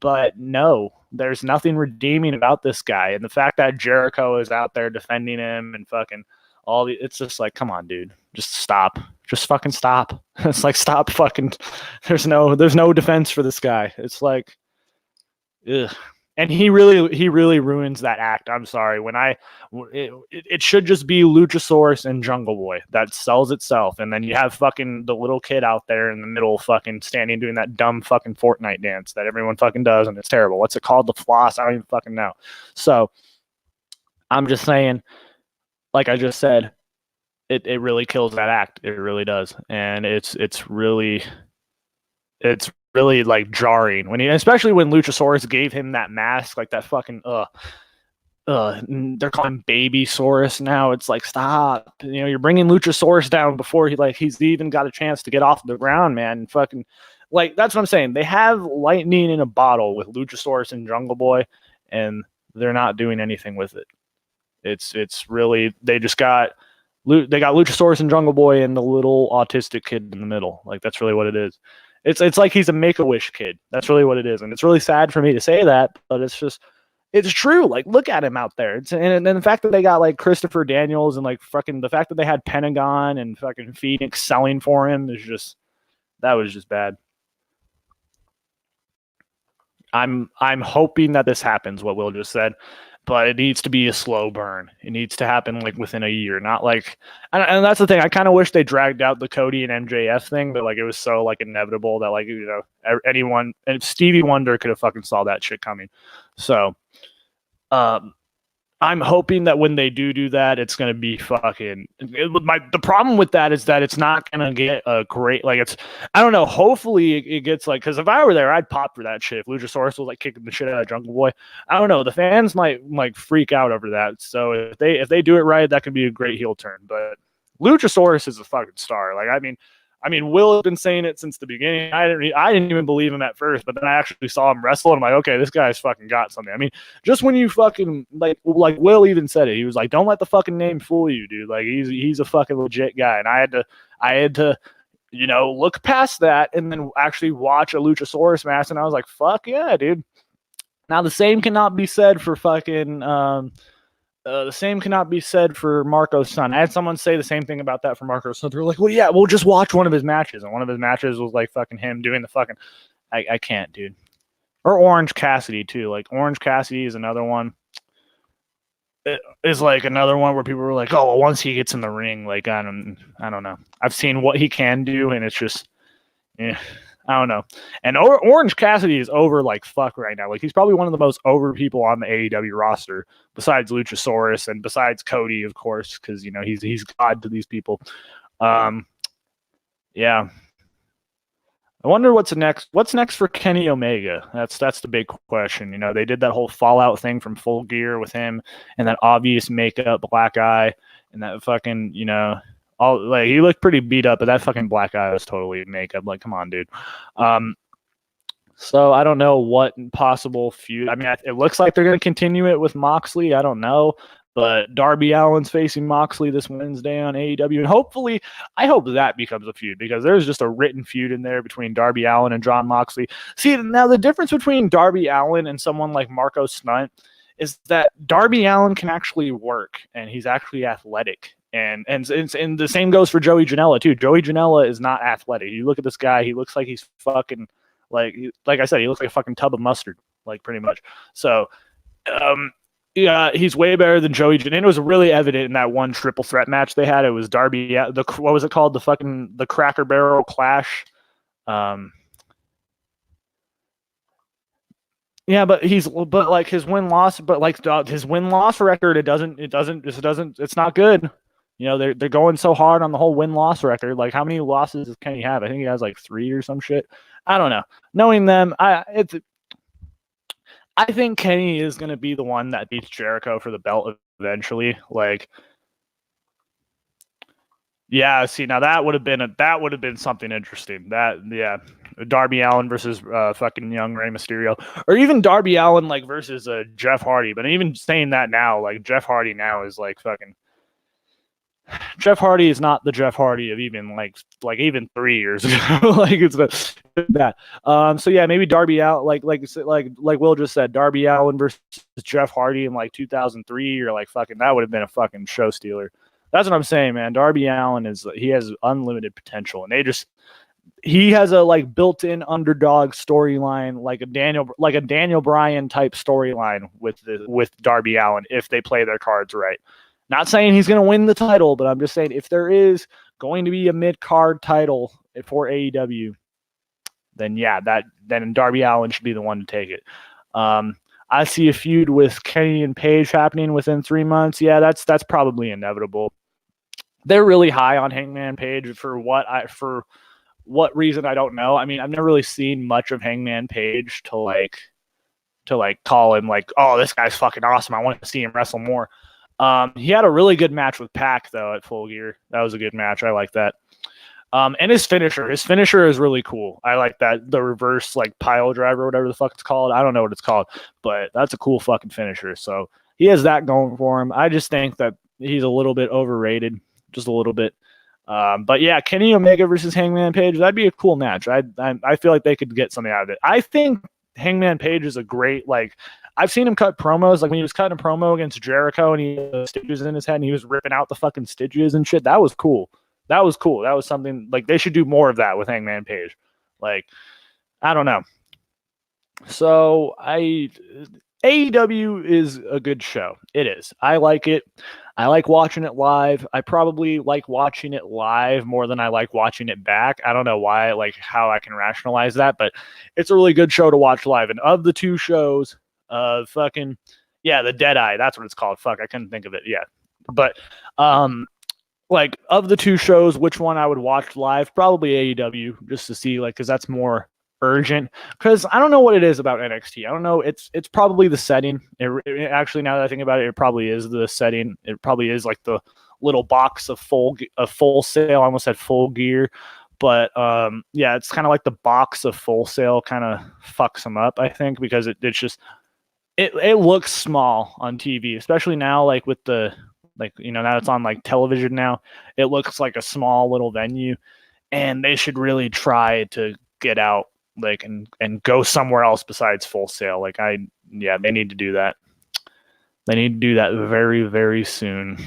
But no, there's nothing redeeming about this guy. And the fact that Jericho is out there defending him and fucking it's just like, come on, dude, just stop. Just fucking stop. It's like, stop fucking. There's no defense for this guy. It's like, ugh. And he really ruins that act. I'm sorry. It should just be Luchasaurus and Jungle Boy. That sells itself. And then you have fucking the little kid out there in the middle, fucking standing doing that dumb fucking Fortnite dance that everyone fucking does, and it's terrible. What's it called? The floss? I don't even fucking know. So I'm just saying, like I just said, it really kills that act. It really does. And it's really like jarring especially when Luchasaurus gave him that mask, like that fucking they're calling him Babysaurus now. It's like, stop. You're bringing Luchasaurus down before he's even got a chance to get off the ground, man. And fucking, like, that's what I'm saying. They have lightning in a bottle with Luchasaurus and Jungle Boy, and they're not doing anything with it. It's really, they got Luchasaurus and Jungle Boy and the little autistic kid in the middle. Like, that's really what it is. It's like he's a Make-A-Wish kid. That's really what it is. And it's really sad for me to say that, but it's true. Like, look at him out there. And the fact that they got like Christopher Daniels and like fucking the fact that they had Pentagon and fucking Phoenix selling for him that was just bad. I'm hoping that this happens, what Will just said, but it needs to be a slow burn. It needs to happen like within a year, not like, and that's the thing. I kind of wish they dragged out the Cody and MJF thing, but like it was so like inevitable that like, anyone, and Stevie Wonder could have fucking saw that shit coming. So, I'm hoping that when they do that, it's going to be fucking. The problem with that is that it's not going to get a great, like, it's, I don't know. Hopefully it gets like, because if I were there, I'd pop for that shit. If Luchasaurus was like kicking the shit out of Jungle Boy, I don't know. The fans might like freak out over that. So if they do it right, that could be a great heel turn. But Luchasaurus is a fucking star. Like, I mean, Will has been saying it since the beginning. I didn't even believe him at first, but then I actually saw him wrestle, and I'm like, okay, this guy's fucking got something. I mean, just when you fucking like Will even said it. He was like, don't let the fucking name fool you, dude. Like, he's a fucking legit guy, and I had to, look past that and then actually watch a Luchasaurus match, and I was like, fuck yeah, dude. Now the same cannot be said for fucking. The same cannot be said for Marco's son. I had someone say the same thing about that for Marco's son. They were like, well, yeah, we'll just watch one of his matches. And one of his matches was like fucking him doing the fucking, I can't, dude. Or Orange Cassidy too. Like, Orange Cassidy is another one. It is like another one where people were like, oh, well, once he gets in the ring, like, I don't know. I've seen what he can do, and it's just, I don't know. And Orange Cassidy is over like fuck right now. Like, he's probably one of the most over people on the AEW roster, besides Luchasaurus and besides Cody, of course, because he's God to these people. Yeah. I wonder what's next. What's next for Kenny Omega? That's the big question. They did that whole Fallout thing from Full Gear with him and that obvious makeup black eye and that fucking he looked pretty beat up, but that fucking black eye was totally makeup. Like, come on, dude. So I don't know what possible feud. I mean, it looks like they're going to continue it with Moxley. I don't know, but Darby Allin's facing Moxley this Wednesday on AEW, and hopefully, I hope that becomes a feud, because there's just a written feud in there between Darby Allin and John Moxley. See, now the difference between Darby Allin and someone like Marco Stunt is that Darby Allin can actually work, and he's actually athletic. And the same goes for Joey Janela too. Joey Janela is not athletic. You look at this guy; he looks like he's fucking like I said, he looks like a fucking tub of mustard, like, pretty much. So, yeah, he's way better than Joey Janela. It was really evident in that one triple threat match they had. It was Darby, what was it called? The Cracker Barrel Clash. Yeah, but like his win-loss, but like his win-loss record, it's not good. You know, they're going so hard on the whole win-loss record. Like, how many losses does Kenny have? I think he has like 3 or some shit. I don't know. Knowing them, I think Kenny is going to be the one that beats Jericho for the belt eventually. Like, yeah, see, now that would have been something interesting. Darby Allin versus fucking young Rey Mysterio, or even Darby Allin like versus Jeff Hardy. But even saying that now, like Jeff Hardy now is like fucking. Jeff Hardy is not the Jeff Hardy of even even 3 years ago. Like it's that. So yeah, maybe Darby Allin, like Will just said, Darby Allin versus Jeff Hardy in like 2003, or like fucking that would have been a fucking show stealer. That's what I'm saying, man. Darby Allin he has unlimited potential, and he has a like built-in underdog storyline, like a Daniel Bryan type storyline with Darby Allin if they play their cards right. Not saying he's going to win the title, but I'm just saying if there is going to be a mid-card title for AEW, then then Darby Allin should be the one to take it. I see a feud with Kenny and Paige happening within 3 months. Yeah, that's probably inevitable. They're really high on Hangman Page for what reason I don't know. I mean, I've never really seen much of Hangman Page to call him like, oh, this guy's fucking awesome. I want to see him wrestle more. He had a really good match with Pac though at Full Gear. That was a good match. I like that. And his finisher is really cool. I like that, the reverse like pile driver or whatever the fuck it's called. I don't know what it's called, but that's a cool fucking finisher. So he has that going for him. I just think that he's a little bit overrated, just a little bit. But yeah, Kenny Omega versus Hangman Page, that'd be a cool match. I feel like they could get something out of it. I think Hangman Page is a great, like, I've seen him cut promos, like when he was cutting a promo against Jericho and he had stitches in his head and he was ripping out the fucking stitches and shit. That was cool. That was something, like, they should do more of that with Hangman Page. Like, I don't know. So AEW is a good show. It is. I like it. I like watching it live. I probably like watching it live more than I like watching it back. I don't know why, like how I can rationalize that, but it's a really good show to watch live. And of the two shows, the Deadeye, that's what it's called. Fuck, I couldn't think of it. Yeah. But like of the two shows, which one I would watch live? Probably AEW, just to see, like, because that's more urgent. Because I don't know what it is about NXT. I don't know. It's probably the setting. Actually, now that I think about it, it probably is the setting. It probably is like the little box of Full Sail. I almost said Full Gear, but yeah, it's kind of like the box of Full Sail kind of fucks them up, I think, because it's just it looks small on TV, especially now, like with the, like, you know, now it's on like television now. It looks like a small little venue, and they should really try to get out, like, and go somewhere else besides Full Sail. Like, they need to do that. They need to do that very, very soon.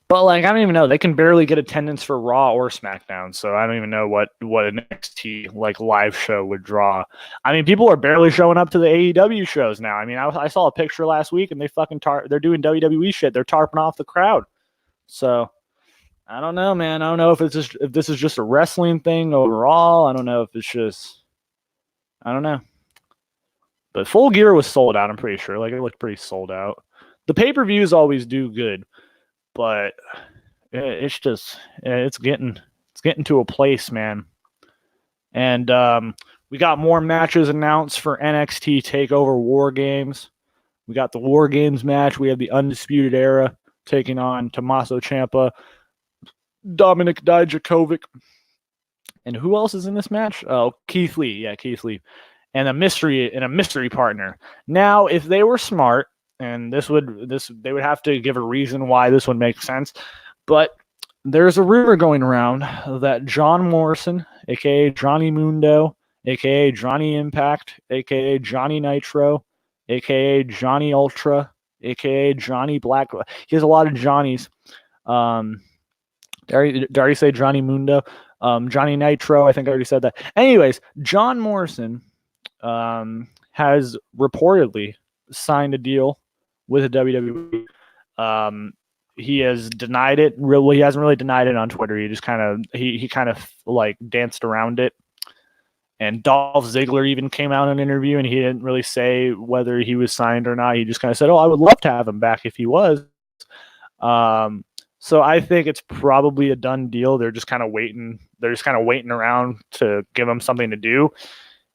But like, I don't even know. They can barely get attendance for Raw or SmackDown, so I don't even know what an NXT like live show would draw. I mean, people are barely showing up to the AEW shows now. I mean, I saw a picture last week, and they fucking they're doing WWE shit. They're tarping off the crowd. So I don't know, man. I don't know if this is just a wrestling thing overall. I don't know if it's just, I don't know. But Full Gear was sold out, I'm pretty sure. Like, it looked pretty sold out. The pay-per-views always do good, but it's just, it's getting to a place, man. And we got more matches announced for NXT TakeOver War Games. We got the War Games match. We have the Undisputed Era taking on Tommaso Ciampa, Dominik Dijakovic, and who else is in this match? Oh, Keith Lee. Yeah, Keith Lee. And a mystery partner. Now, if they were smart, and they would have to give a reason why this would make sense, but there's a rumor going around that John Morrison, aka Johnny Mundo, aka Johnny Impact, aka Johnny Nitro, aka Johnny Ultra, aka Johnny Black. He has a lot of Johnnies. Did I already say Johnny Mundo? Johnny Nitro, I think I already said that. Anyways, John Morrison has reportedly signed a deal with the WWE. He has denied it. He hasn't really denied it on Twitter. He just kind of he kind of like danced around it. And Dolph Ziggler even came out in an interview, and he didn't really say whether he was signed or not. He just kind of said, "Oh, I would love to have him back if he was." So I think it's probably a done deal. They're just kind of waiting. They're just kind of waiting around to give him something to do.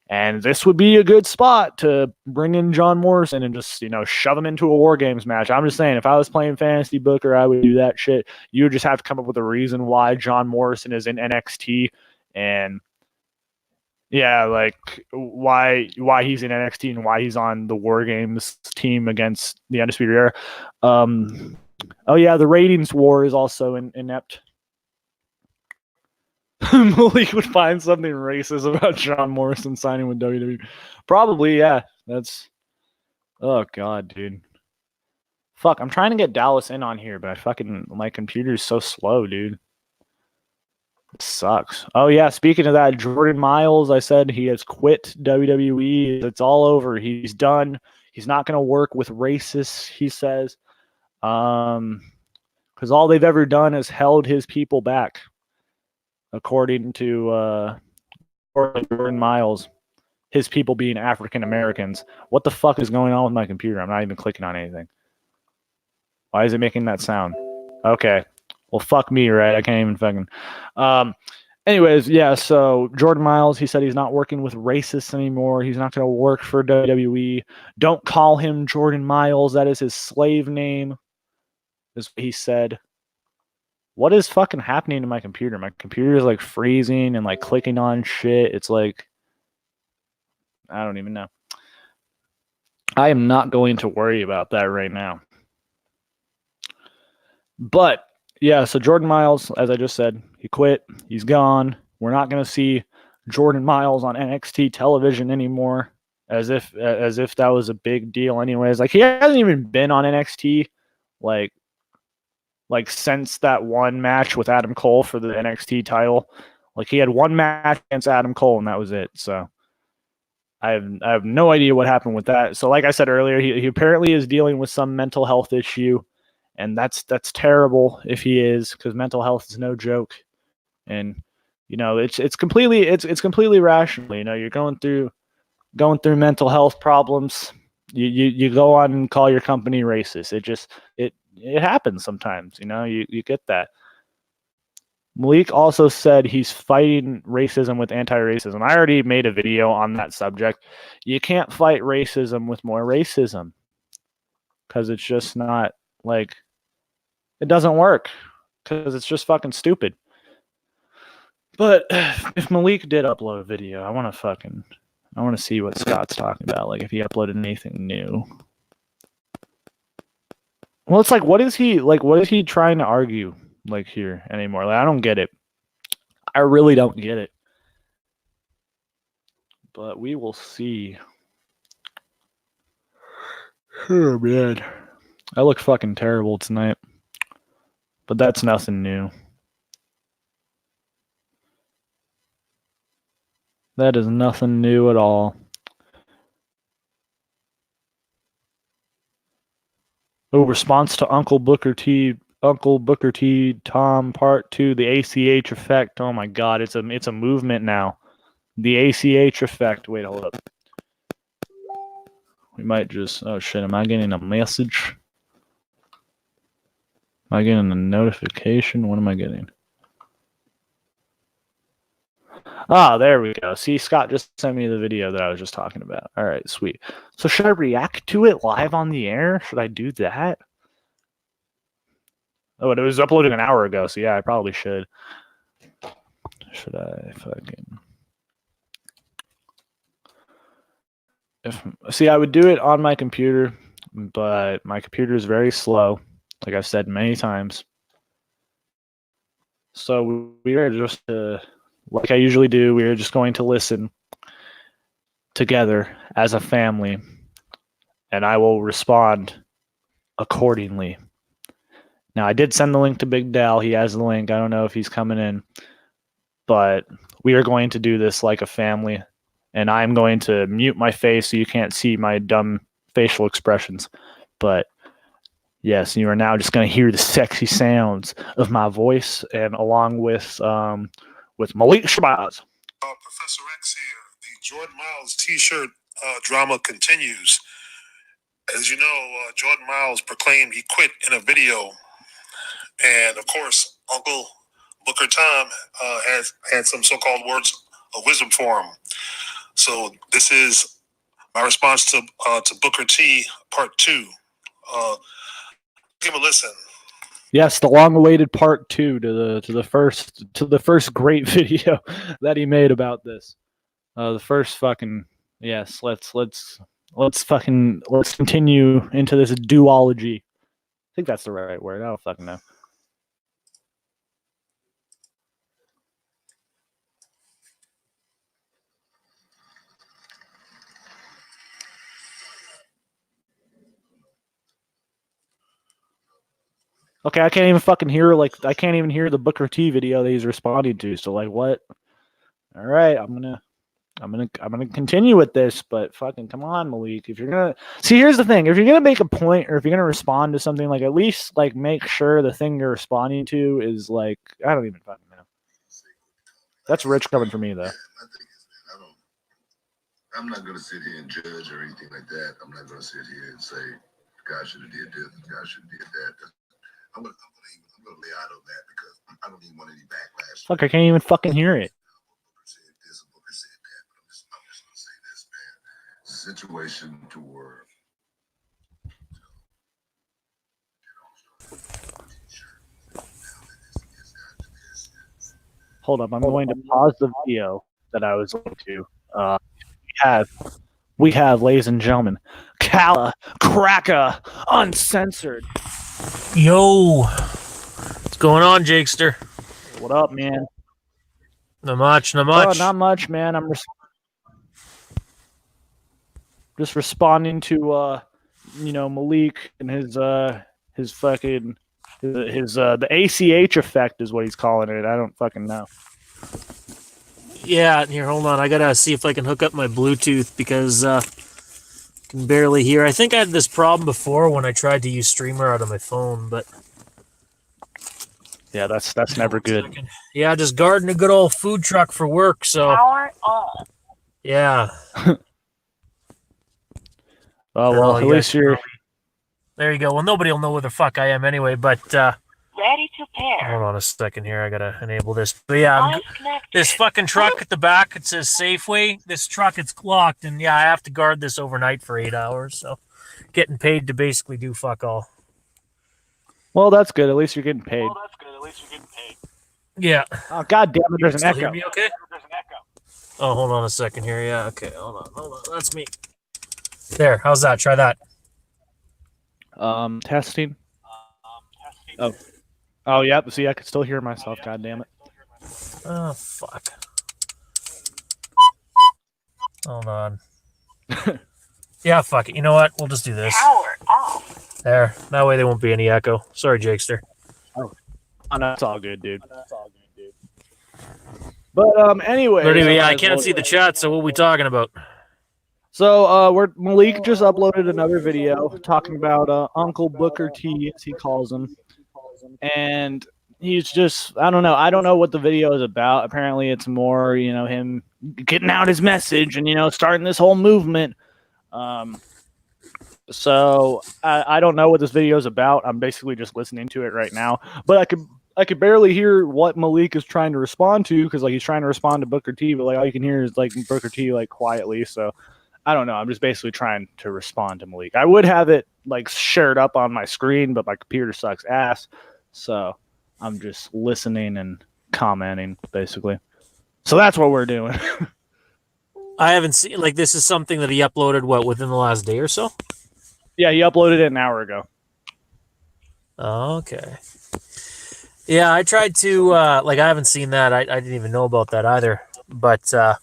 And this would be a good spot to bring in John Morrison and just, shove him into a War Games match. I'm just saying, if I was playing Fantasy Booker, I would do that shit. You would just have to come up with a reason why John Morrison is in NXT, and yeah, like why he's in NXT and why he's on the War Games team against the Undisputed Era. Oh yeah, the ratings war is also inept. Malik would find something racist about John Morrison signing with WWE. Probably, yeah. That's... Oh, God, dude. Fuck, I'm trying to get Dallas in on here, but my computer's so slow, dude. It sucks. Oh, yeah, speaking of that, Jordan Miles, I said he has quit WWE. It's all over. He's done. He's not going to work with racists, he says. Because all they've ever done is held his people back. According to Jordan Miles, his people being African Americans. What the fuck is going on with my computer? I'm not even clicking on anything. Why is it making that sound? Okay. Well, fuck me, right? I can't even fucking... Anyways, yeah, so Jordan Miles, he said he's not working with racists anymore. He's not going to work for WWE. Don't call him Jordan Miles. That is his slave name, is what he said. What is fucking happening to my computer? My computer is like freezing and like clicking on shit. It's like, I don't even know. I am not going to worry about that right now. But yeah, so Jordan Miles, as I just said, he quit. He's gone. We're not going to see Jordan Miles on NXT television anymore, as if that was a big deal anyways. Like, he hasn't even been on NXT like since that one match with Adam Cole for the NXT title. Like, he had one match against Adam Cole, and that was it. So I have no idea what happened with that. So like I said earlier, he apparently is dealing with some mental health issue, and that's terrible if he is, because mental health is no joke. And it's completely rational. You're going through mental health problems. You go on and call your company racist. It happens sometimes, you get that. Malik also said he's fighting racism with anti-racism. I already made a video on that subject. You can't fight racism with more racism, because it's just not, like, it doesn't work, because it's just fucking stupid. But if Malik did upload a video, I want to see what Scott's talking about, like if he uploaded anything new. Well, it's like, what is he trying to argue like here anymore? Like, I don't get it. I really don't get it. But we will see. Oh, man. I look fucking terrible tonight. But that's nothing new. That is nothing new at all. Oh, response to Uncle Booker T Tom Part 2, the ACH effect. Oh my God, it's a movement now. The ACH effect. Wait, hold up. We might just... Oh shit, am I getting a message? Am I getting a notification? What am I getting? Ah, there we go. See, Scott just sent me the video that I was just talking about. All right, sweet. So should I react to it live on the air? Should I do that? Oh, it was uploaded an hour ago, so yeah, I probably should. Should I fucking... See, I would do it on my computer, but my computer is very slow, like I've said many times. So we are just... like I usually do, we are just going to listen together as a family, and I will respond accordingly. Now, I did send the link to Big Dal. He has the link. I don't know if he's coming in, but we are going to do this like a family, and I'm going to mute my face so you can't see my dumb facial expressions. But yes, you are now just going to hear the sexy sounds of my voice, and along with Malik Shabazz. Professor X here. Jordan Miles T-shirt drama continues. As you know, Jordan Miles proclaimed he quit in a video, and of course, Uncle Booker Tom has had some so-called words of wisdom for him. So this is my response to Booker T Part 2. Give a listen. Yes, the long-awaited part 2 to the first great video that he made about this. The first fucking yes. Let's continue into this duology. I think that's the right word. I don't fucking know. Okay, I can't even fucking hear I can't even hear the Booker T video that he's responding to. So like what? All right, I'm gonna continue with this, but fucking come on, Malik. If you're gonna see, here's the thing: if you're gonna make a point or if you're gonna respond to something, like at least like make sure the thing you're responding to is like I don't even fucking know. That's rich coming from me though. I'm not gonna sit here and judge or anything like that. I'm not gonna sit here and say God should have did this, God should have did that. I'm gonna lay out on that because I don't even want any backlash. Fuck, I can't even fucking hear it. Booker said this, Booker said that, but I'm just gonna say this, man. It's a situation to where Hold up, I'm going to pause the video that I was going to. We have, ladies and gentlemen, Kala Cracker Uncensored. Yo, what's going on, Jakester? What up, man? Not much. Oh, not much, man. I'm just responding to Malik and his fucking the ACH effect is what he's calling it. I don't fucking know. Yeah, here, hold on. I gotta see if I can hook up my Bluetooth because I can barely hear. I think I had this problem before when I tried to use Streamer out of my phone, but yeah, that's never good. Yeah, just guarding a good old food truck for work. So Power on. yeah. Oh well, at least you're. There you go. Well, nobody will know where the fuck I am anyway, but Ready to pair. hold on a second here. I gotta enable this. But yeah, this fucking truck at the back, it says Safeway. This truck, it's locked, and yeah, I have to guard this overnight for 8 hours. So getting paid to basically do fuck all. Well, that's good. At least you're getting paid. Yeah. Oh, god damn it, there's an Still echo. hear me okay? Oh, hold on a second here. Yeah, okay. Hold on. That's me. There. How's that? Try that. Testing. Oh, yeah. See, I can still hear myself. God damn it. Oh, fuck. Hold on. Yeah, fuck it. You know what? We'll just do this. Power off. There. That way there won't be any echo. Sorry, Jakester. Oh, no, it's all good, dude. But anyway. But anyway, yeah, I can't see the chat, so what are we talking about? So Malik just uploaded another video talking about Uncle Booker T, as he calls him. And he's just, I don't know what the video is about. Apparently it's more, him getting out his message and, starting this whole movement. So I don't know what this video is about. I'm basically just listening to it right now. But I could barely hear what Malik is trying to respond to because he's trying to respond to Booker T, but all you can hear is Booker T quietly. So I don't know. I'm just basically trying to respond to Malik. I would have it shared up on my screen, but my computer sucks ass. So I'm just listening and commenting basically. So that's what we're doing. I haven't seen, this is something that he uploaded, within the last day or so? Yeah, he uploaded it an hour ago. Okay. Yeah, I tried to, I haven't seen that. I didn't even know about that either. But I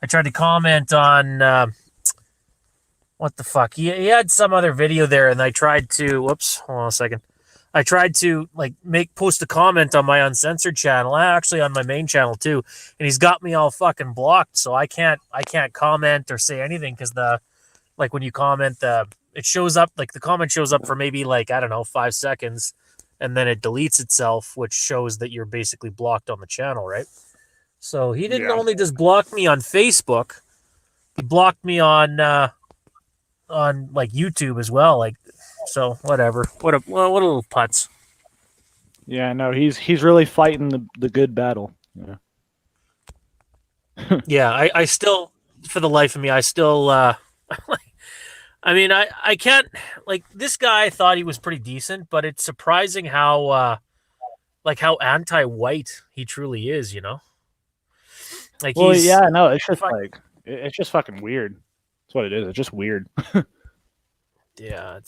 tried to comment on, what the fuck? He had some other video there, and I tried to, whoops, hold on a second. I tried to, post a comment on my uncensored channel, actually on my main channel too, and he's got me all fucking blocked, so I can't comment or say anything, because when you comment, it shows up, the comment shows up for maybe, 5 seconds, and then it deletes itself, which shows that you're basically blocked on the channel, right? So he didn't only just block me on Facebook, blocked me on like YouTube as well. Like, so whatever. What a little putz. Yeah, no, he's really fighting the good battle. Yeah. Yeah, I still, for the life of me, I still I mean, I can't, like, this guy thought he was pretty decent, but it's surprising how how anti-white he truly is, you know? Like, Well, he's yeah, no, it's just fuck- like it's just fucking weird. That's what it is. It's just weird. yeah.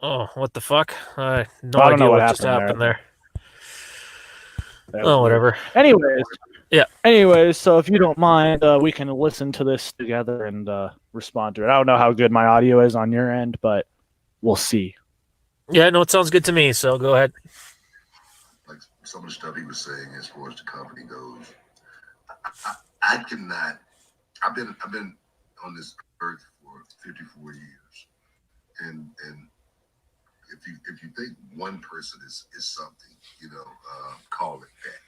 Oh, what the fuck? No I don't idea know what what just happened happened there. That was Oh, weird. whatever. Anyways. Yeah. Anyways, so if you don't mind, we can listen to this together and respond to it. I don't know how good my audio is on your end, but we'll see. Yeah, no, it sounds good to me, so go ahead. Like some of the stuff he was saying as far as the company goes, I cannot. I've been on this earth for 54 years, and if you think one person is something, call it that.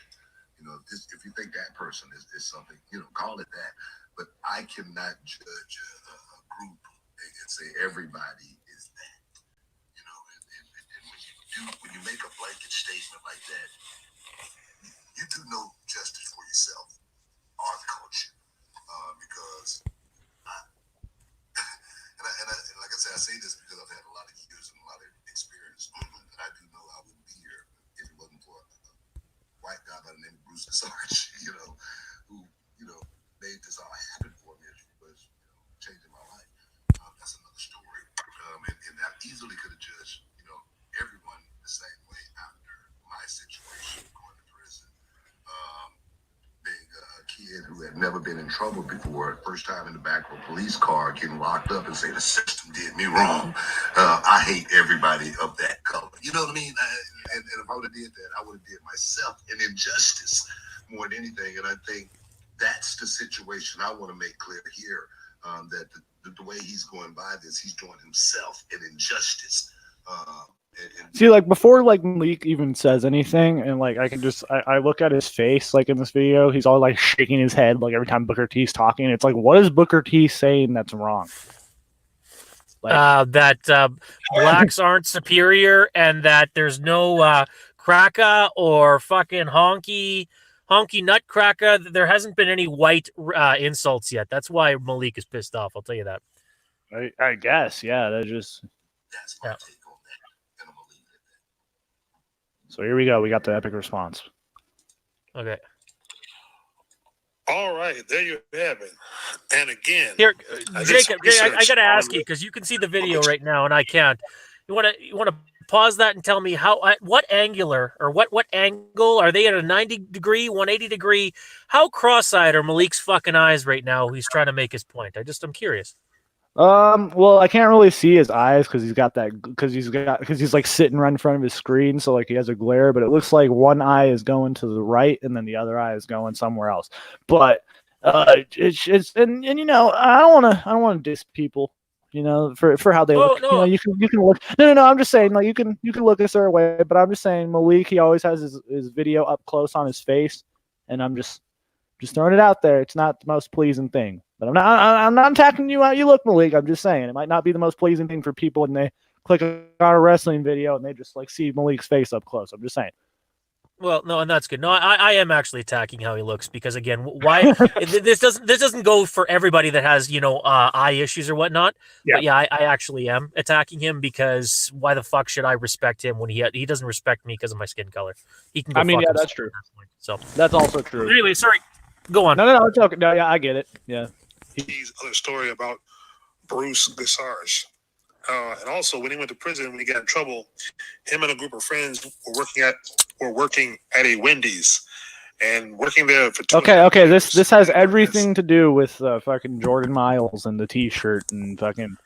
If you think that person is something, call it that. But I cannot judge a group and say everybody is that. And when you make a blanket statement like that, you do no justice for yourself, our culture, because and like I said, I say this because I've had a lot of years and a lot of experience, and I do know I wouldn't be here if it wasn't for a white guy by the name of Bruce Sarge, who made this all happen for me as was changing my life. That's another story, and I easily could have judged everyone the same way after my situation going to prison. Being a kid who had never been in trouble before, first time in the back of a police car, getting locked up and say the system did me wrong. I hate everybody of that color. You know what I mean? And if I would have did that, I would have did myself an injustice more than anything. And I think that's the situation I want to make clear here, that the way he's going by this, he's doing himself an injustice. See, like before, like Malik even says anything, and like I look at his face, like in this video, he's all like shaking his head, like every time Booker T's talking. It's like, what is Booker T saying that's wrong? Like That blacks aren't superior, and that there's no cracker or fucking honky nutcracker. There hasn't been any white insults yet. That's why Malik is pissed off. I'll tell you that. I guess, yeah. That's my take on that, and I'm gonna leave it at that. So here we go. We got the epic response. Okay. All right, there you have it. And again, Here, I did Jacob, some I got to research ask on- you because you can see the video right now and I can't. You want to pause that and tell me what angle are they at? A 90 degree, 180 degree? How cross-eyed are Malik's fucking eyes right now? He's trying to make his point. I'm curious. Well, I can't really see his eyes because he's like sitting right in front of his screen, so like he has a glare. But it looks like one eye is going to the right, and then the other eye is going somewhere else. But it's and I don't want to diss people, for how they look. No. You can look. No. I'm just saying, like you can look a certain way, but I'm just saying Malik, he always has his video up close on his face, and I'm just throwing it out there. It's not the most pleasing thing. But I'm not attacking you how you look, Malik. I'm just saying it might not be the most pleasing thing for people when they click on a wrestling video and they just like see Malik's face up close. I'm just saying. Well, no, and that's good. No, I am actually attacking how he looks because again, why this doesn't go for everybody that has eye issues or whatnot. Yeah. But yeah, I actually am attacking him because why the fuck should I respect him when he doesn't respect me because of my skin color? He can. Go fuck himself that's true. at that point. So That's also true. anyway, sorry. Go on. No, it's okay. No, yeah, I get it. Yeah. His other story about Bruce Sarge. And also, when he went to prison, when he got in trouble, him and a group of friends were working at a Wendy's and working there for 2 Okay. This has everything to do with fucking Jordan Miles and the T-shirt and fucking,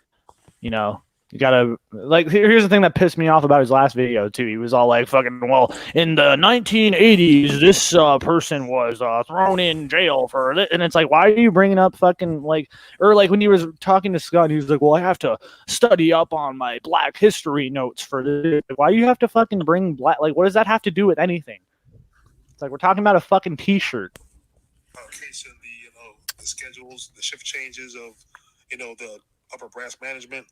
You gotta like. Here's the thing that pissed me off about his last video too. He was all like, "Fucking well, in the 1980s, this person was thrown in jail for it," and it's like, why are you bringing up fucking like, or like when he was talking to Scott, he was like, "Well, I have to study up on my Black history notes for this." Why do you have to fucking bring black? Like, what does that have to do with anything? It's like we're talking about a fucking T-shirt. Case in the schedules, the shift changes of the upper brass management.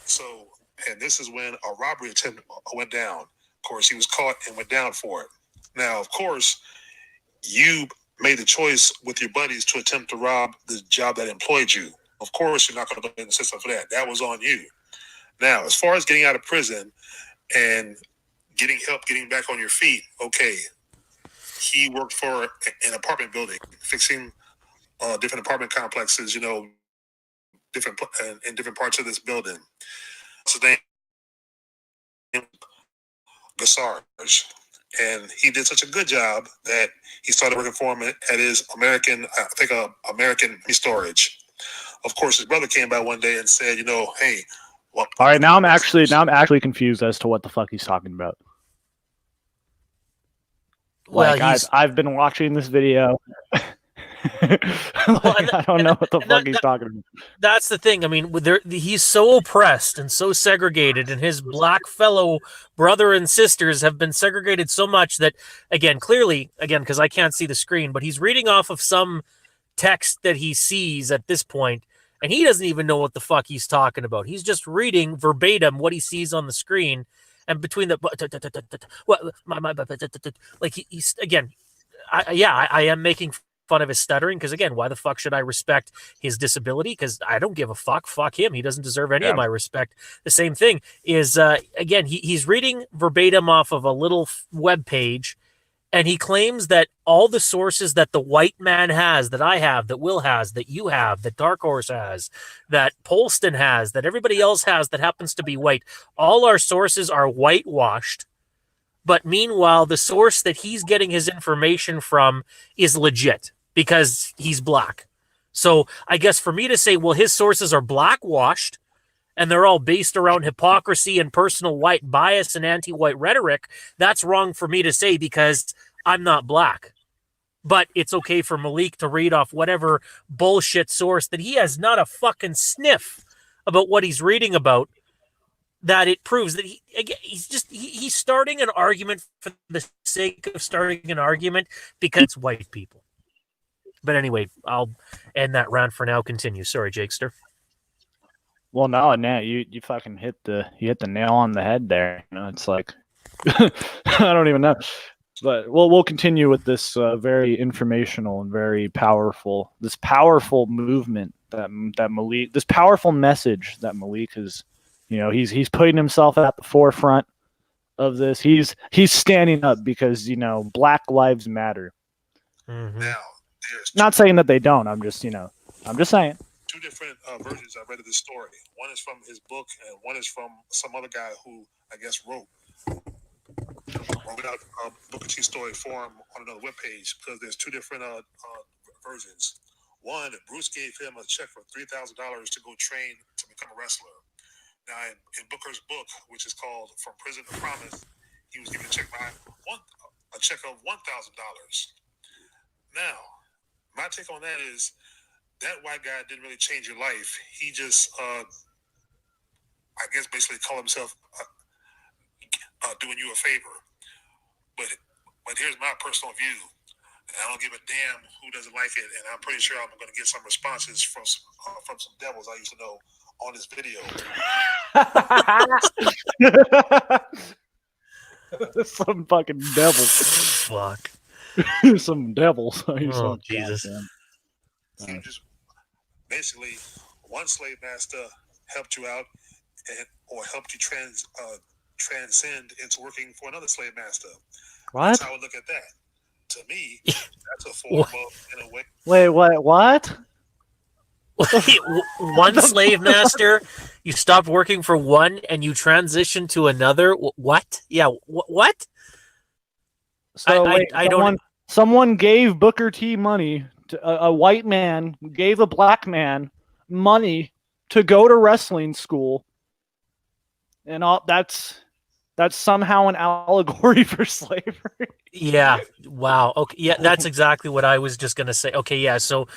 So, and this is when a robbery attempt went down. Of course, he was caught and went down for it. Now, of course, you made the choice with your buddies to attempt to rob the job that employed you. Of course, you're not going to blame the system for that. That was on you. Now, as far as getting out of prison and getting help, getting back on your feet, okay, he worked for an apartment building, fixing different apartment complexes, different in different parts of this building. So they Gasarge, and he did such a good job that he started working for him at his American storage. Of course, his brother came by one day and said, hey, well, all right, now I'm actually confused as to what the fuck he's talking about. Well, like I've been watching this video. I don't know what the fuck he's talking about. That's the thing. I mean, he's so oppressed and so segregated, and his black fellow brother and sisters have been segregated so much that, clearly, because I can't see the screen, but he's reading off of some text that he sees at this point, and he doesn't even know what the fuck he's talking about. He's just reading verbatim what he sees on the screen, and between the I am making fun of his stuttering because, again, why the fuck should I respect his disability? Because I don't give a fuck. Fuck him. He doesn't deserve any of my respect. The same thing is, he's reading verbatim off of a little web page, and he claims that all the sources that the white man has, that I have, that Will has, that you have, that Dark Horse has, that Polston has, that everybody else has that happens to be white, all our sources are whitewashed. But meanwhile, the source that he's getting his information from is legit because he's black. So I guess for me to say, well, his sources are blackwashed and they're all based around hypocrisy and personal white bias and anti-white rhetoric, that's wrong for me to say because I'm not black. But it's okay for Malik to read off whatever bullshit source that he has not a fucking sniff about what he's reading about, that it proves that he's starting an argument for the sake of starting an argument because it's white people. But anyway, I'll end that rant for now. Continue. Sorry, Jakester. Well, no, you fucking hit the nail on the head there. It's like I don't even know, but we'll continue with this very informational and very powerful movement that Malik, this powerful message that Malik is. He's putting himself at the forefront of this. He's standing up because Black Lives Matter. Mm-hmm. Now, not saying that they don't. I'm just saying. Two different versions I read of this story. One is from his book, and one is from some other guy who I guess wrote out Booker T story forum on another webpage because there's two different versions. One, Bruce gave him a check for $3,000 to go train to become a wrestler. Now, in Booker's book, which is called From Prison to Promise, he was given a check of $1,000. Now, my take on that is that white guy didn't really change your life. He just, I guess, basically called himself doing you a favor. But here's my personal view. And I don't give a damn who doesn't like it, and I'm pretty sure I'm going to get some responses from some devils I used to know on this video. Some fucking devils. Fuck. Some devils. Oh, Jesus. Just basically, one slave master helped you out or helped you transcend into working for another slave master. What? That's how I look at that. To me, that's a form of, in a way. Wait, what? One slave master, you stopped working for one and you transitioned to another. What? Yeah, what? So I don't. Someone gave Booker T money to a white man, gave a black man money to go to wrestling school, and all that's somehow an allegory for slavery. Yeah. Wow. Okay. Yeah, that's exactly what I was just gonna say. Okay. Yeah. So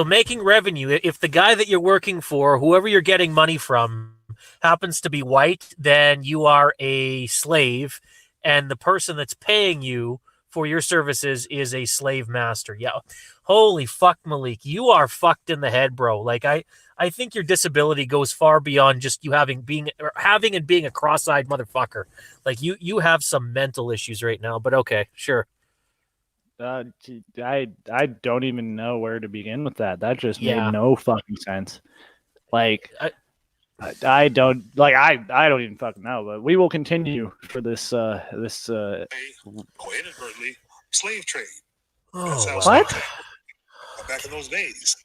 making revenue. If the guy that you're working for, whoever you're getting money from, happens to be white, then you are a slave, and the person that's paying you for your services is a slave master. Yeah. Holy fuck, Malik, you are fucked in the head, bro. Like I think your disability goes far beyond just you having and being a cross-eyed motherfucker. Like you have some mental issues right now, but okay, sure. I don't even know where to begin with that. That just made Yeah. no fucking sense. Like I don't like I don't even fucking know. But we will continue for this Or inadvertently, slave trade. That's Oh, how wow. slave trade worked. Back in those days,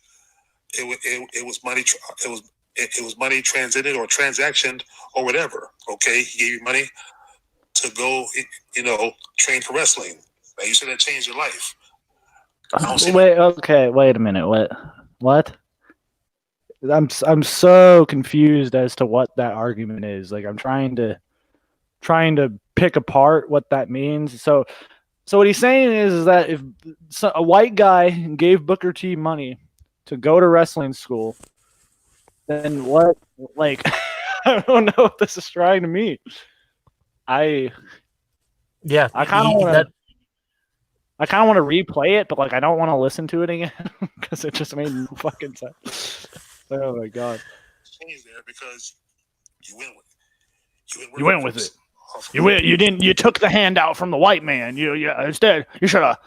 it was money. It was money transited or transactioned or whatever. Okay, he gave you money to go, train for wrestling. Now you said that changed your life. Wait a minute. What? I'm so confused as to what that argument is. Like I'm trying to pick apart what that means. So what he's saying is that if a white guy gave Booker T money to go to wrestling school, then what? Like I don't know what this is trying to mean. I kind of want to replay it, but like I don't want to listen to it again because it just made no fucking sense. Oh my god! Changed there because you went with it. You went with it. You didn't. You took the handout from the white man. Instead you should have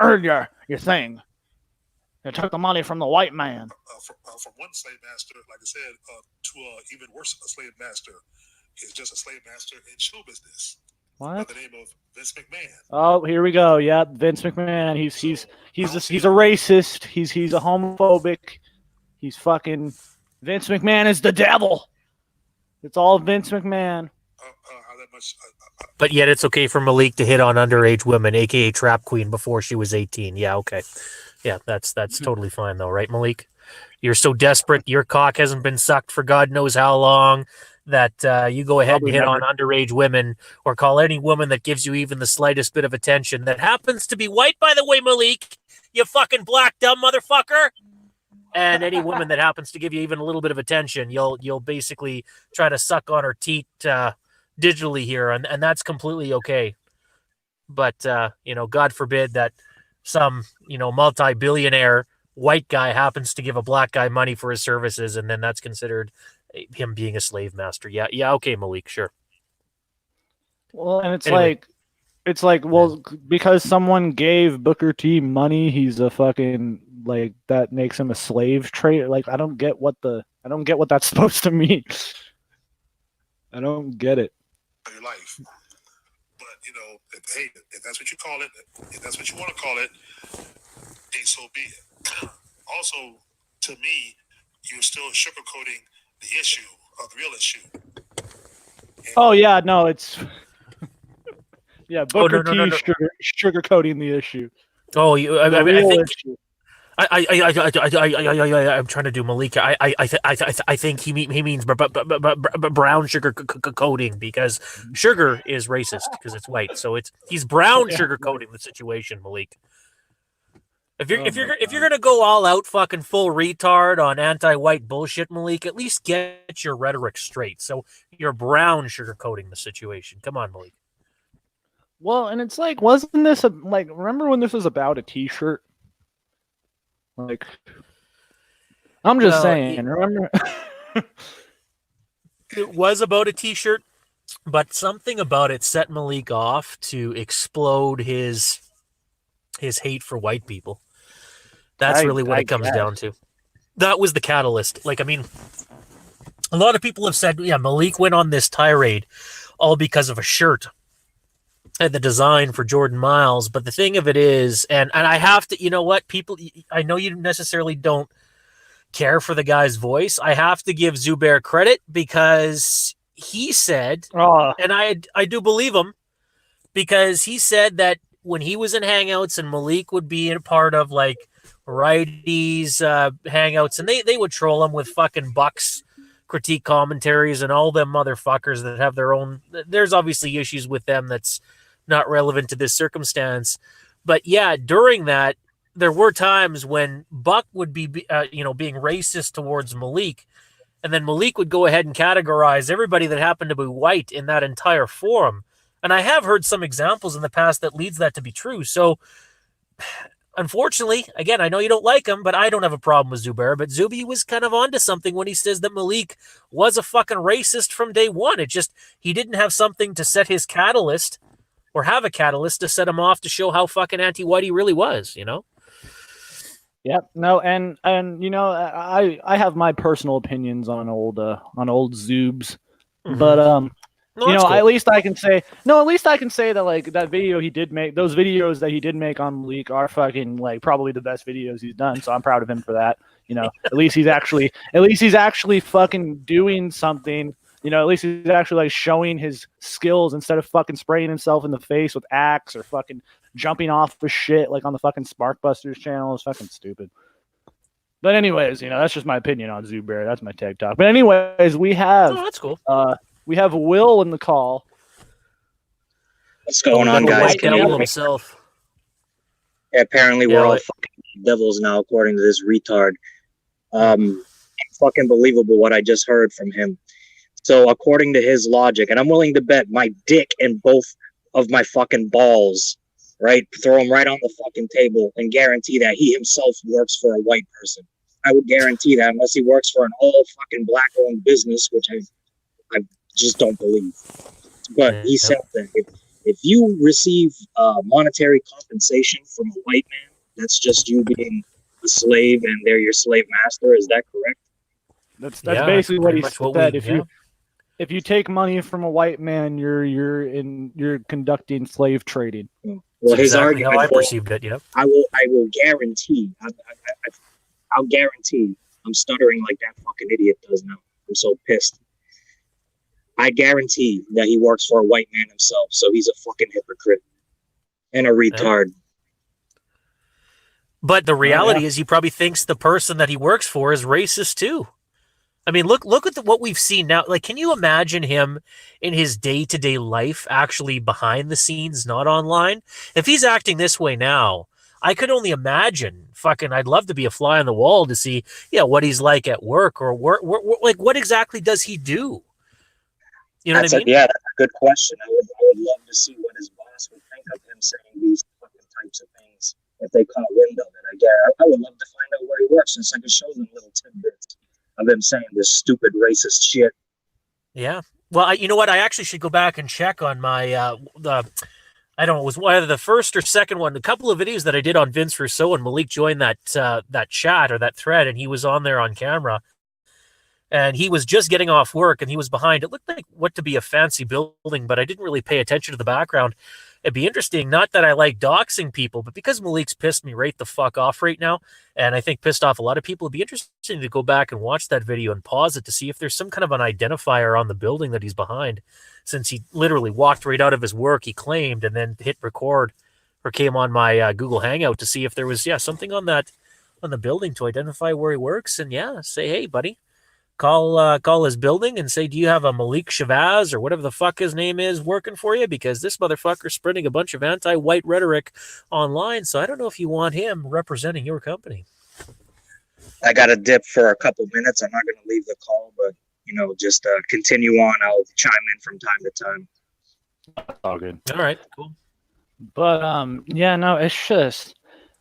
earned your thing. You took the money from the white man. From one slave master, like I said, to even worse, a slave master is just a slave master in show business. What? By the name of Vince McMahon. Oh, here we go. Yeah, Vince McMahon. He's a racist. He's a homophobic. He's fucking Vince McMahon is the devil. It's all Vince McMahon. How that much? But yet it's okay for Malik to hit on underage women, aka Trap Queen, before she was 18. Yeah, okay. Yeah, that's totally fine though, right, Malik? You're so desperate, your cock hasn't been sucked for God knows how long, that you go ahead Probably and hit never. on underage women, or call any woman that gives you even the slightest bit of attention that happens to be white, by the way, Malik. You fucking black dumb motherfucker. And any woman that happens to give you even a little bit of attention, you'll basically try to suck on her teat digitally here, and that's completely okay. But God forbid that some multi-billionaire white guy happens to give a black guy money for his services, and then that's considered him being a slave master. Yeah, okay, Malik, sure. Well, and it's Anyway. well, because someone gave Booker T money, he's a fucking like that makes him a slave trader. Like I don't get what that's supposed to mean. I don't get it. Your life. But if that's what you call it, if that's what you want to call it, hey, so be it. Also, to me, you're still sugarcoating the issue of the real issue. And Oh yeah, no, it's yeah, Booker no. T sugarcoating the issue. Oh, The I real think issue. I'm trying to do Malika. I think he means brown sugar coating, because sugar is racist because it's white. So he's brown sugar coating the situation, Malik. If you're gonna go all out fucking full retard on anti-white bullshit, Malik, at least get your rhetoric straight. So you're brown sugar coating the situation. Come on, Malik. Well, and it's like, wasn't this remember when this was about a T-shirt? Like, I'm just saying. Remember? It was about a T-shirt, but something about it set Malik off to explode his hate for white people. That's really what it comes down to. That was the catalyst. Like, I mean, a lot of people have said, yeah, Malik went on this tirade all because of a shirt and the design for Jordan Miles. But the thing of it is, and I have to, you know what, people, I know you necessarily don't care for the guy's voice. I have to give Zubair credit, because he said, and I do believe him, because he said that when he was in Hangouts and Malik would be a part of like righties Hangouts, and they would troll him with fucking Bucks critique commentaries and all them motherfuckers that have their own. There's obviously issues with them that's not relevant to this circumstance. But yeah, during that, there were times when Buck would be, being racist towards Malik, and then Malik would go ahead and categorize everybody that happened to be white in that entire forum. And I have heard some examples in the past that leads that to be true. So, unfortunately, again, I know you don't like him, but I don't have a problem with Zubair. But Zuby was kind of onto something when he says that Malik was a fucking racist from day one. It just, he didn't have something to set his catalyst, or have a catalyst to set him off to show how fucking anti-white he really was, you know? Yep. No, and I have my personal opinions on old Zoobs, but No, that's cool. at least I can say that like that video he did make, those videos that he did make on Malik are fucking like probably the best videos he's done. So I'm proud of him for that. At least he's actually fucking doing something. At least he's actually like showing his skills instead of fucking spraying himself in the face with Axe or fucking jumping off the shit like on the fucking Sparkbusters channel. Is fucking stupid. But anyways, that's just my opinion on Zubair. That's my tag talk. But anyways, we have that's cool. We have Will in the call. What's going on, guys? White devil himself. Apparently, we're all fucking devils now, according to this retard. Fucking believable what I just heard from him. So, according to his logic, and I'm willing to bet my dick and both of my fucking balls, right? Throw them right on the fucking table and guarantee that he himself works for a white person. I would guarantee that unless he works for an all fucking black-owned business, which I just don't believe. But he said that if you receive monetary compensation from a white man, that's just you being a slave and they're your slave master. Is that correct? That's basically what he said. If you take money from a white man, you're conducting slave trading. Well, his exactly argument. How I perceived it. Yep. I will guarantee. I'll guarantee. I'm stuttering like that fucking idiot does now. I'm so pissed. I guarantee that he works for a white man himself, so he's a fucking hypocrite and a retard. But the reality is he probably thinks the person that he works for is racist too. I mean, look at what we've seen now. Like, can you imagine him in his day-to-day life actually behind the scenes, not online? If he's acting this way now, I could only imagine I'd love to be a fly on the wall to see, what he's like at work or like what exactly does he do? You know what I mean? That's a good question. I would love to see what his boss would think of him saying these fucking types of things if they caught wind of it. I would love to find out where he works since I could show them little tidbits of him saying this stupid racist shit. Yeah. Well, you know what? I actually should go back and check on my I don't know, it was either the first or second one, a couple of videos that I did on Vince Rousseau, and Malik joined that chat or that thread, and he was on there on camera. And he was just getting off work, and he was behind. It looked like what to be a fancy building, but I didn't really pay attention to the background. It'd be interesting, not that I like doxing people, but because Malik's pissed me right the fuck off right now, and I think pissed off a lot of people, it'd be interesting to go back and watch that video and pause it to see if there's some kind of an identifier on the building that he's behind, since he literally walked right out of his work, he claimed, and then hit record or came on my Google Hangout to see if there was something on the building to identify where he works, and say, hey, buddy. Call his building and say, do you have a Malik Shavaz or whatever the fuck his name is working for you? Because this motherfucker's spreading a bunch of anti-white rhetoric online, so I don't know if you want him representing your company. I got to dip for a couple minutes. I'm not going to leave the call, but, just continue on. I'll chime in from time to time. All good. All right, cool. But, it's just...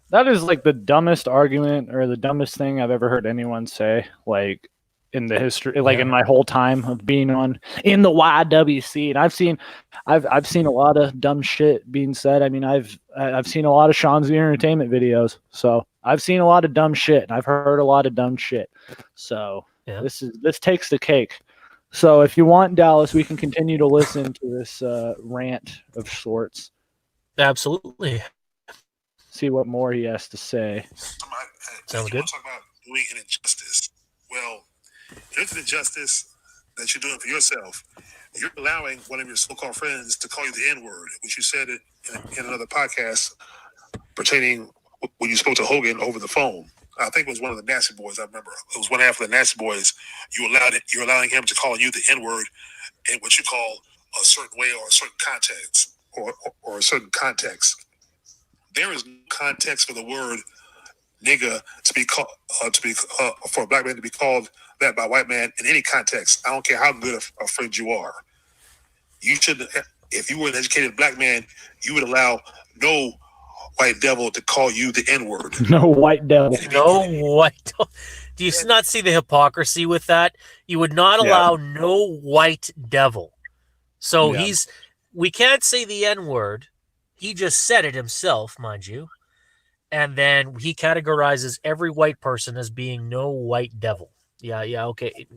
That is, like, the dumbest argument or the dumbest thing I've ever heard anyone say, like... in the history, in my whole time of being in the YWC, and I've seen a lot of dumb shit being said. I mean, I've seen a lot of Sean's the Entertainment videos, so I've seen a lot of dumb shit, and I've heard a lot of dumb shit. So this takes the cake. So if you want, Dallas, we can continue to listen to this rant of sorts. Absolutely. See what more he has to say. Sounds good. Talk about doing an injustice. Well. Here's the injustice that you're doing for yourself. You're allowing one of your so-called friends to call you the N-word, which you said it in another podcast pertaining when you spoke to Hogan over the phone. I think it was one of the Nasty Boys. I remember it was one half of the Nasty Boys. You're allowing him to call you the N-word in what you call a certain way or a certain context or a certain context. There is no context for the word nigga to be called for a black man to be called that by a white man in any context. I don't care how good a friend you are. You should, if you were an educated black man, you would allow no white devil to call you the N-word. No white devil. No white. Do you not see the hypocrisy with that? You would not allow no white devil. So we can't say the N-word. He just said it himself, mind you. And then he categorizes every white person as being no white devil. Yeah, okay.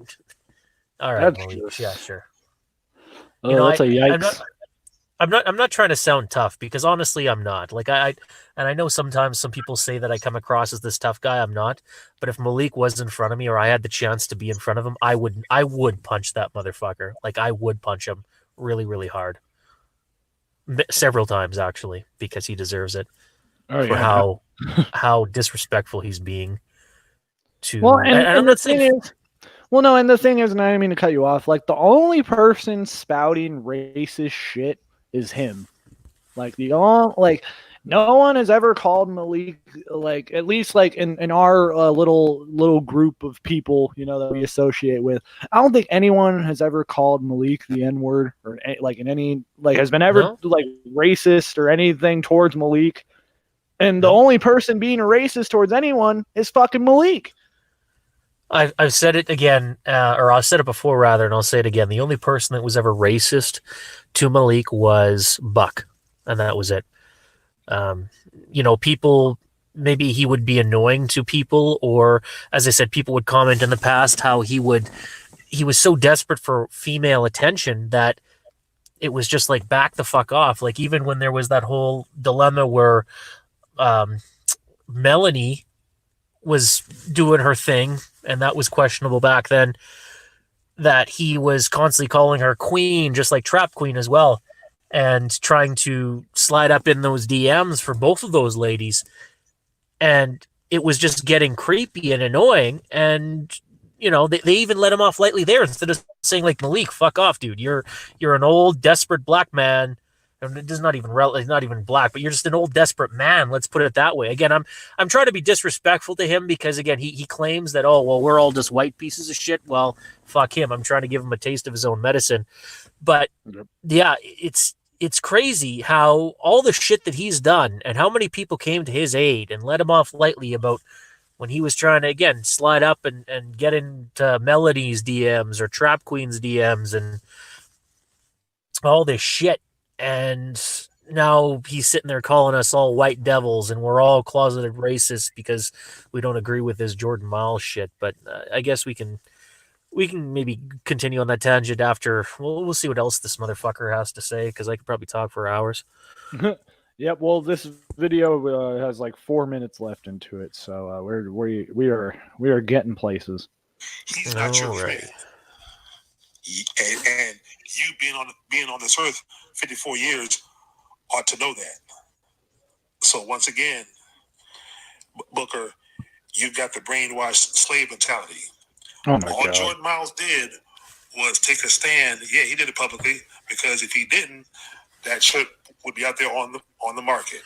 All right, Malik. Yeah, sure. You know, that's a yikes. I'm not trying to sound tough because honestly I'm not. Like I know sometimes some people say that I come across as this tough guy. I'm not. But if Malik was in front of me or I had the chance to be in front of him, I would punch that motherfucker. Like I would punch him really, really hard. Several times actually, because he deserves it. For how disrespectful he's being to. Well, and I'm not saying. Well, no, and the thing is, and I didn't mean to cut you off. Like the only person spouting racist shit is him. Like no one has ever called Malik, like at least like in our little group of people, you know, that we associate with. I don't think anyone has ever called Malik the N-word or like in any like has been ever like racist or anything towards Malik. And the only person being a racist towards anyone is fucking Malik. I've said it again, or I've said it before rather, and I'll say it again. The only person that was ever racist to Malik was Buck, and that was it. You know, people, maybe he would be annoying to people, or as I said, people would comment in the past how he was so desperate for female attention that it was just like back the fuck off. Like even when there was that whole dilemma where Melanie was doing her thing, and that was questionable back then, that he was constantly calling her queen, just like Trap Queen as well, and trying to slide up in those DMs for both of those ladies. And it was just getting creepy and annoying. And, you know, they even let him off lightly there instead of saying like, Malik, fuck off, dude. You're an old, desperate black man. And it is not even not even black, but you're just an old desperate man. Let's put it that way. Again, I'm trying to be disrespectful to him because again, he claims that, oh, well, we're all just white pieces of shit. Well, fuck him. I'm trying to give him a taste of his own medicine. But yeah, it's crazy how all the shit that he's done and how many people came to his aid and let him off lightly about when he was trying to, again, slide up and get into Melody's DMs or Trap Queen's DMs and all this shit. And now he's sitting there calling us all white devils and we're all closeted racists because we don't agree with his Jordan Miles shit. But I guess we can maybe continue on that tangent after. We'll see what else this motherfucker has to say because I could probably talk for hours. Yep. Well, this video has like 4 minutes left into it, so we are getting places. He's not your friend, and you being on this earth 54 years ought to know that. So once again, Booker, you got the brainwashed slave mentality. Oh my All God. Jordan Miles did was take a stand. Yeah, he did it publicly because if he didn't, that shirt would be out there on the market.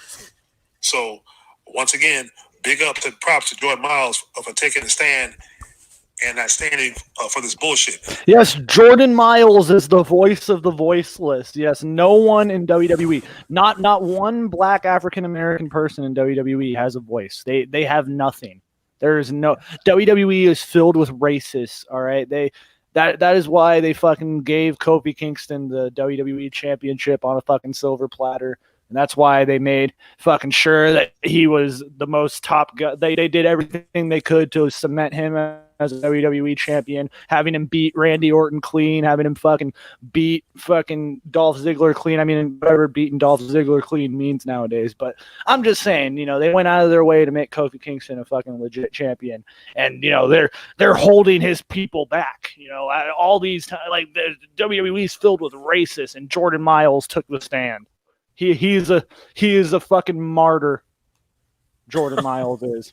So once again, big up to props to Jordan Miles for taking a stand and not standing for this bullshit. Yes, Jordan Miles is the voice of the voiceless. Yes, no one in WWE, not one black African American person in WWE has a voice. They have nothing. There's no WWE is filled with racists. All right, that is why they fucking gave Kofi Kingston the WWE Championship on a fucking silver platter. And that's why they made fucking sure that he was the most top guy. They did everything they could to cement him as a WWE champion, having him beat Randy Orton clean, having him fucking beat fucking Dolph Ziggler clean. I mean, whatever beating Dolph Ziggler clean means nowadays. But I'm just saying, you know, they went out of their way to make Kofi Kingston a fucking legit champion. And, you know, they're holding his people back. You know, all these times, like the WWE is filled with racists, and Jordan Miles took the stand. He is a fucking martyr. Jordan Miles is.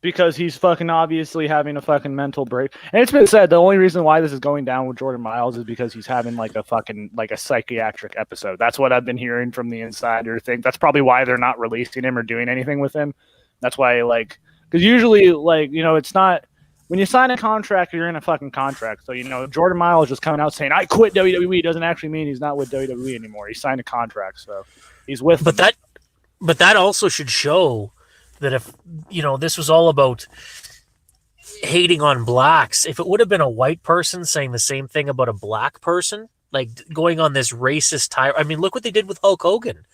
because he's fucking obviously having a fucking mental break. And it's been said the only reason why this is going down with Jordan Miles is because he's having like a psychiatric episode. That's what I've been hearing from the insider thing. That's probably why they're not releasing him or doing anything with him. That's why, like, because usually, like, you know, it's not when you sign a contract, you're in a fucking contract. So, you know, Jordan Miles just coming out saying I quit WWE doesn't actually mean he's not with WWE anymore. He signed a contract, so he's with them. But that also should show that if, you know, this was all about hating on blacks, if it would have been a white person saying the same thing about a black person, like going on this racist tire. I mean, look what they did with Hulk Hogan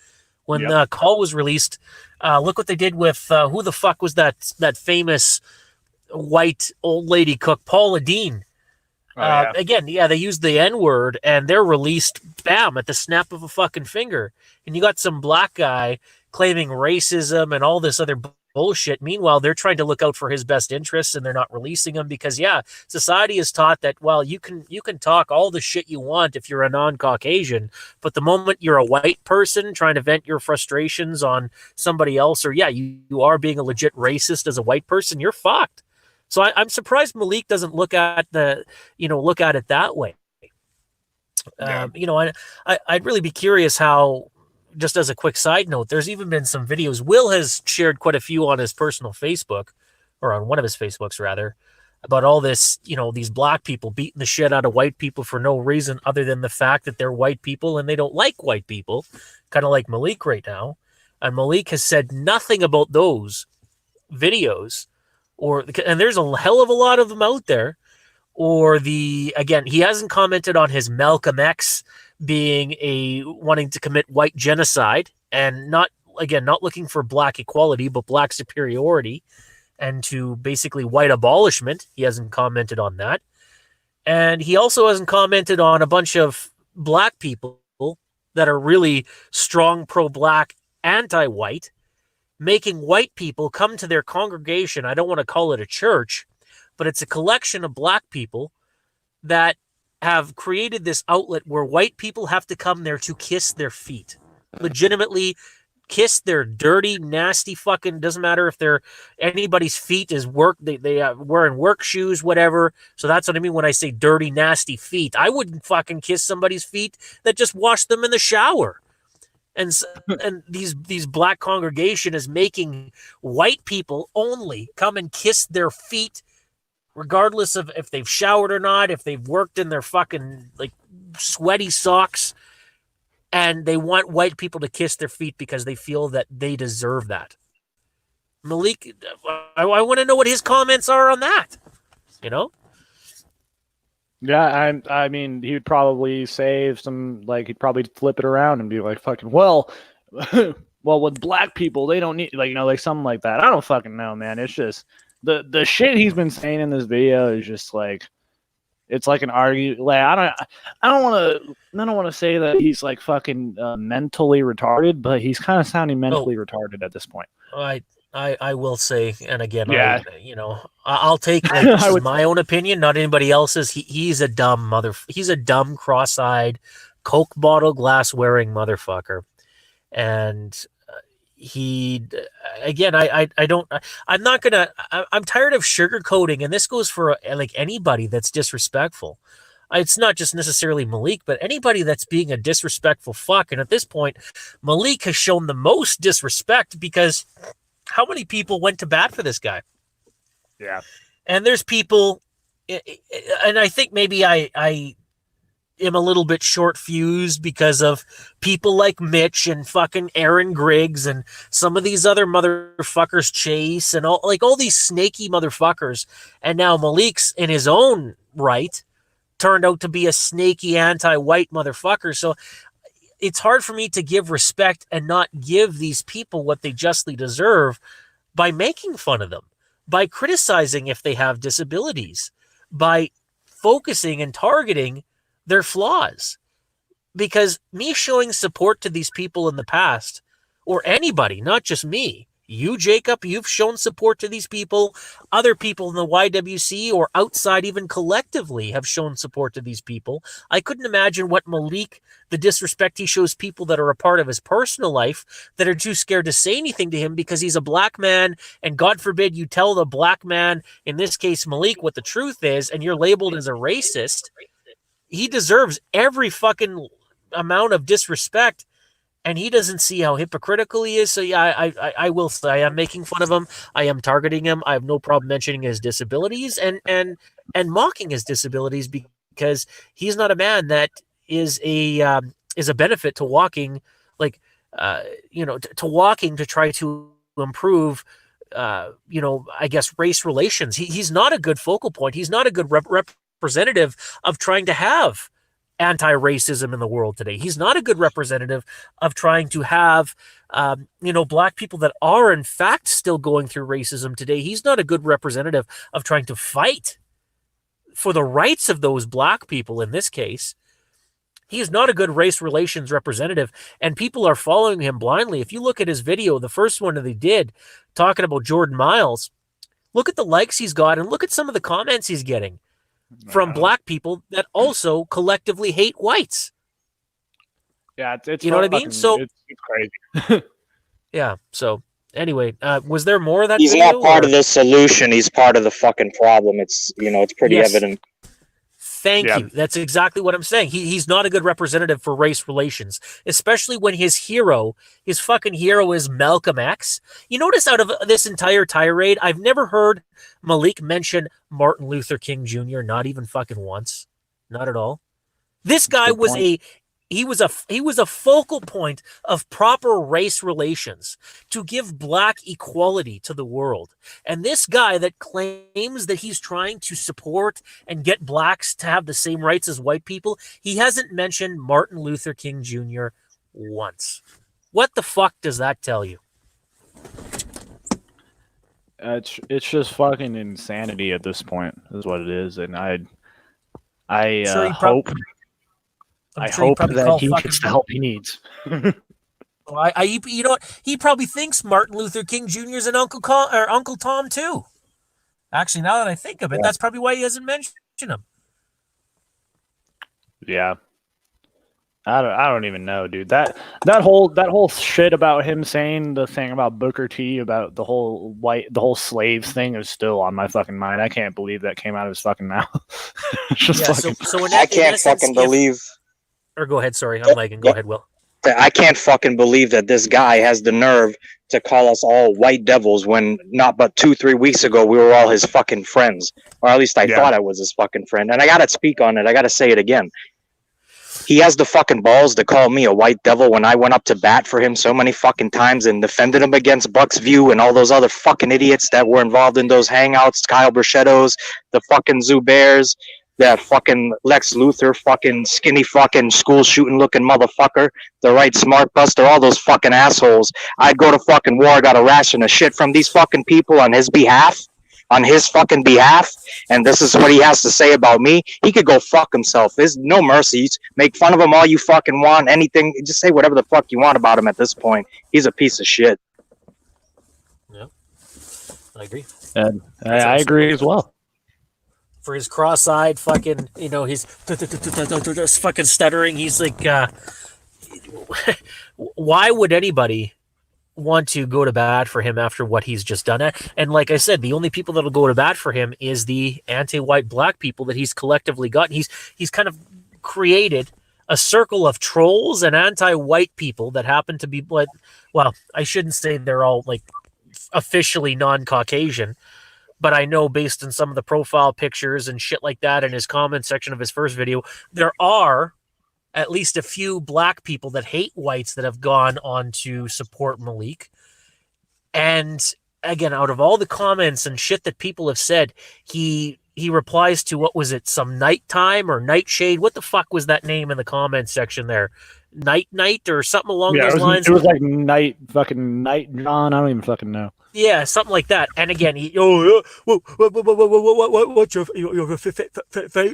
when the call was released. Look what they did with who the fuck was that famous white old lady cook, Paula Deen. Again, they used the N-word and they're released, bam, at the snap of a fucking finger. And you got some black guy claiming racism and all this other bullshit. Meanwhile, they're trying to look out for his best interests and they're not releasing him because, society is taught that, well, you can talk all the shit you want if you're a non-Caucasian, but the moment you're a white person trying to vent your frustrations on somebody else, or you are being a legit racist as a white person, you're fucked. So I'm surprised Malik doesn't look at it that way. You know, I'd really be curious how, just as a quick side note, there's even been some videos. Will has shared quite a few on his personal Facebook, or on one of his Facebooks rather, about all this, you know, these black people beating the shit out of white people for no reason other than the fact that they're white people and they don't like white people, kind of like Malik right now. And Malik has said nothing about those videos, and there's a hell of a lot of them out there. Or he hasn't commented on his Malcolm X being wanting to commit white genocide and not looking for black equality, but black superiority and to basically white abolishment. He hasn't commented on that. And he also hasn't commented on a bunch of black people that are really strong pro-black, anti-white, making white people come to their congregation. I don't want to call it a church, but it's a collection of black people that have created this outlet where white people have to come there to kiss their feet. Legitimately kiss their dirty, nasty fucking, doesn't matter if they're anybody's feet is work, they are wearing work shoes, whatever. So that's what I mean when I say dirty, nasty feet. I wouldn't fucking kiss somebody's feet that just washed them in the shower. And these black congregation is making white people only come and kiss their feet, regardless of if they've showered or not, if they've worked in their fucking like sweaty socks, and they want white people to kiss their feet because they feel that they deserve that. Malik, I want to know what his comments are on that, you know? Yeah, I mean, he would probably say he'd probably flip it around and be like, fucking, well, with black people, they don't need, like something like that. I don't fucking know, man. It's just, the shit he's been saying in this video is just like, it's like an argument. Like, I don't want to say that he's like fucking mentally retarded, but he's kind of sounding mentally retarded at this point. I will say, and again, I'll take this is my own opinion, not anybody else's. He's a dumb cross-eyed, Coke bottle glass wearing motherfucker, and I'm tired of sugarcoating, and this goes for like anybody that's disrespectful. It's not just necessarily Malik, but anybody that's being a disrespectful fuck. And at this point, Malik has shown the most disrespect because how many people went to bat for this guy? Yeah. And there's people, and I think maybe I am a little bit short-fused because of people like Mitch and fucking Aaron Griggs and some of these other motherfuckers, Chase, and all these snaky motherfuckers. And now Malik's in his own right turned out to be a snaky anti-white motherfucker. So it's hard for me to give respect and not give these people what they justly deserve by making fun of them, by criticizing if they have disabilities, by focusing and targeting their flaws. Because me showing support to these people in the past, or anybody, not just me, You, Jacob, you've shown support to these people. Other people in the YWC or outside, even collectively, have shown support to these people. I couldn't imagine what Malik, the disrespect he shows people that are a part of his personal life that are too scared to say anything to him because he's a black man. And God forbid you tell the black man, in this case Malik, what the truth is, and you're labeled as a racist. He deserves every fucking amount of disrespect. And he doesn't see how hypocritical he is. So yeah, I will say I am making fun of him. I am targeting him. I have no problem mentioning his disabilities and mocking his disabilities because he's not a man that is a benefit to walking, like to walking to try to improve, I guess race relations. He's not a good focal point. He's not a good representative of trying to have anti-racism in the world today. He's not a good representative of trying to have, black people that are in fact still going through racism today. He's not a good representative of trying to fight for the rights of those black people in this case. He is not a good race relations representative, and people are following him blindly. If you look at his video, the first one that he did, talking about Jordan Miles, look at the likes he's got and look at some of the comments he's getting from black people that also collectively hate whites. Yeah, it's you know what I mean? So it's crazy. Yeah. So anyway, was there more of that? He's video, not part of the solution. He's part of the fucking problem. It's it's pretty evident. Thank you. That's exactly what I'm saying. He's not a good representative for race relations, especially when his fucking hero is Malcolm X. You notice out of this entire tirade, I've never heard Malik mention Martin Luther King Jr. Not even fucking once. Not at all. This guy was he was a focal point of proper race relations to give black equality to the world. And this guy that claims that he's trying to support and get blacks to have the same rights as white people, he hasn't mentioned Martin Luther King Jr. once. What the fuck does that tell you? It's just fucking insanity at this point, is what it is. And I hope that he gets the help he needs. Well, he probably thinks Martin Luther King Jr. is an Uncle Tom too. Actually, now that I think of it, that's probably why he hasn't mentioned him. Yeah. I don't even know, dude. That whole shit about him saying the thing about Booker T about the whole slaves thing is still on my fucking mind. I can't believe that came out of his fucking mouth. I can't fucking believe. Or go ahead, sorry, I'm lagging. Go ahead, Will. I can't fucking believe that this guy has the nerve to call us all white devils when not but 2-3 weeks ago we were all his fucking friends. Or at least I thought I was his fucking friend. And I gotta speak on it. I gotta say it again. He has the fucking balls to call me a white devil when I went up to bat for him so many fucking times and defended him against Bucks View and all those other fucking idiots that were involved in those hangouts, Kyle Brachettos, the fucking Zubair's, that fucking Lex Luthor, fucking skinny fucking school shooting looking motherfucker, the right smart buster, all those fucking assholes. I'd go to fucking war, got a ration of shit from these fucking people on his fucking behalf, and this is what he has to say about me. He could go fuck himself. There's no mercies. Make fun of him all you fucking want, anything, just say whatever the fuck you want about him at this point. He's a piece of shit. Yeah, I agree. And I agree as well. For his cross-eyed fucking, his fucking stuttering, he's like, why would anybody want to go to bat for him after what he's just done? And like I said, the only people that'll go to bat for him is the anti-white black people that he's collectively gotten. He's kind of created a circle of trolls and anti-white people that happen to be, well, I shouldn't say they're all like officially non-Caucasian, but I know based on some of the profile pictures and shit like that in his comment section of his first video, there are at least a few black people that hate whites that have gone on to support Malik. And again, out of all the comments and shit that people have said, he replies to, what was it, some nighttime or nightshade? What the fuck was that name in the comment section there? Night or something along those lines? It was like night John. I don't even fucking know. Yeah, something like that. And again, what's your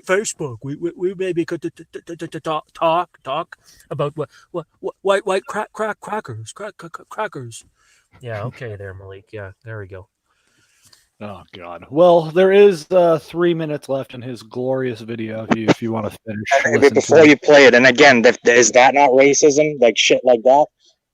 Facebook? We maybe could talk about what white crackers. Yeah, okay there, Malik. Yeah, there we go. Oh God. Well, there is 3 minutes left in his glorious video. If you want to finish listening Before you play it, and again, is that not racism? Like shit like that?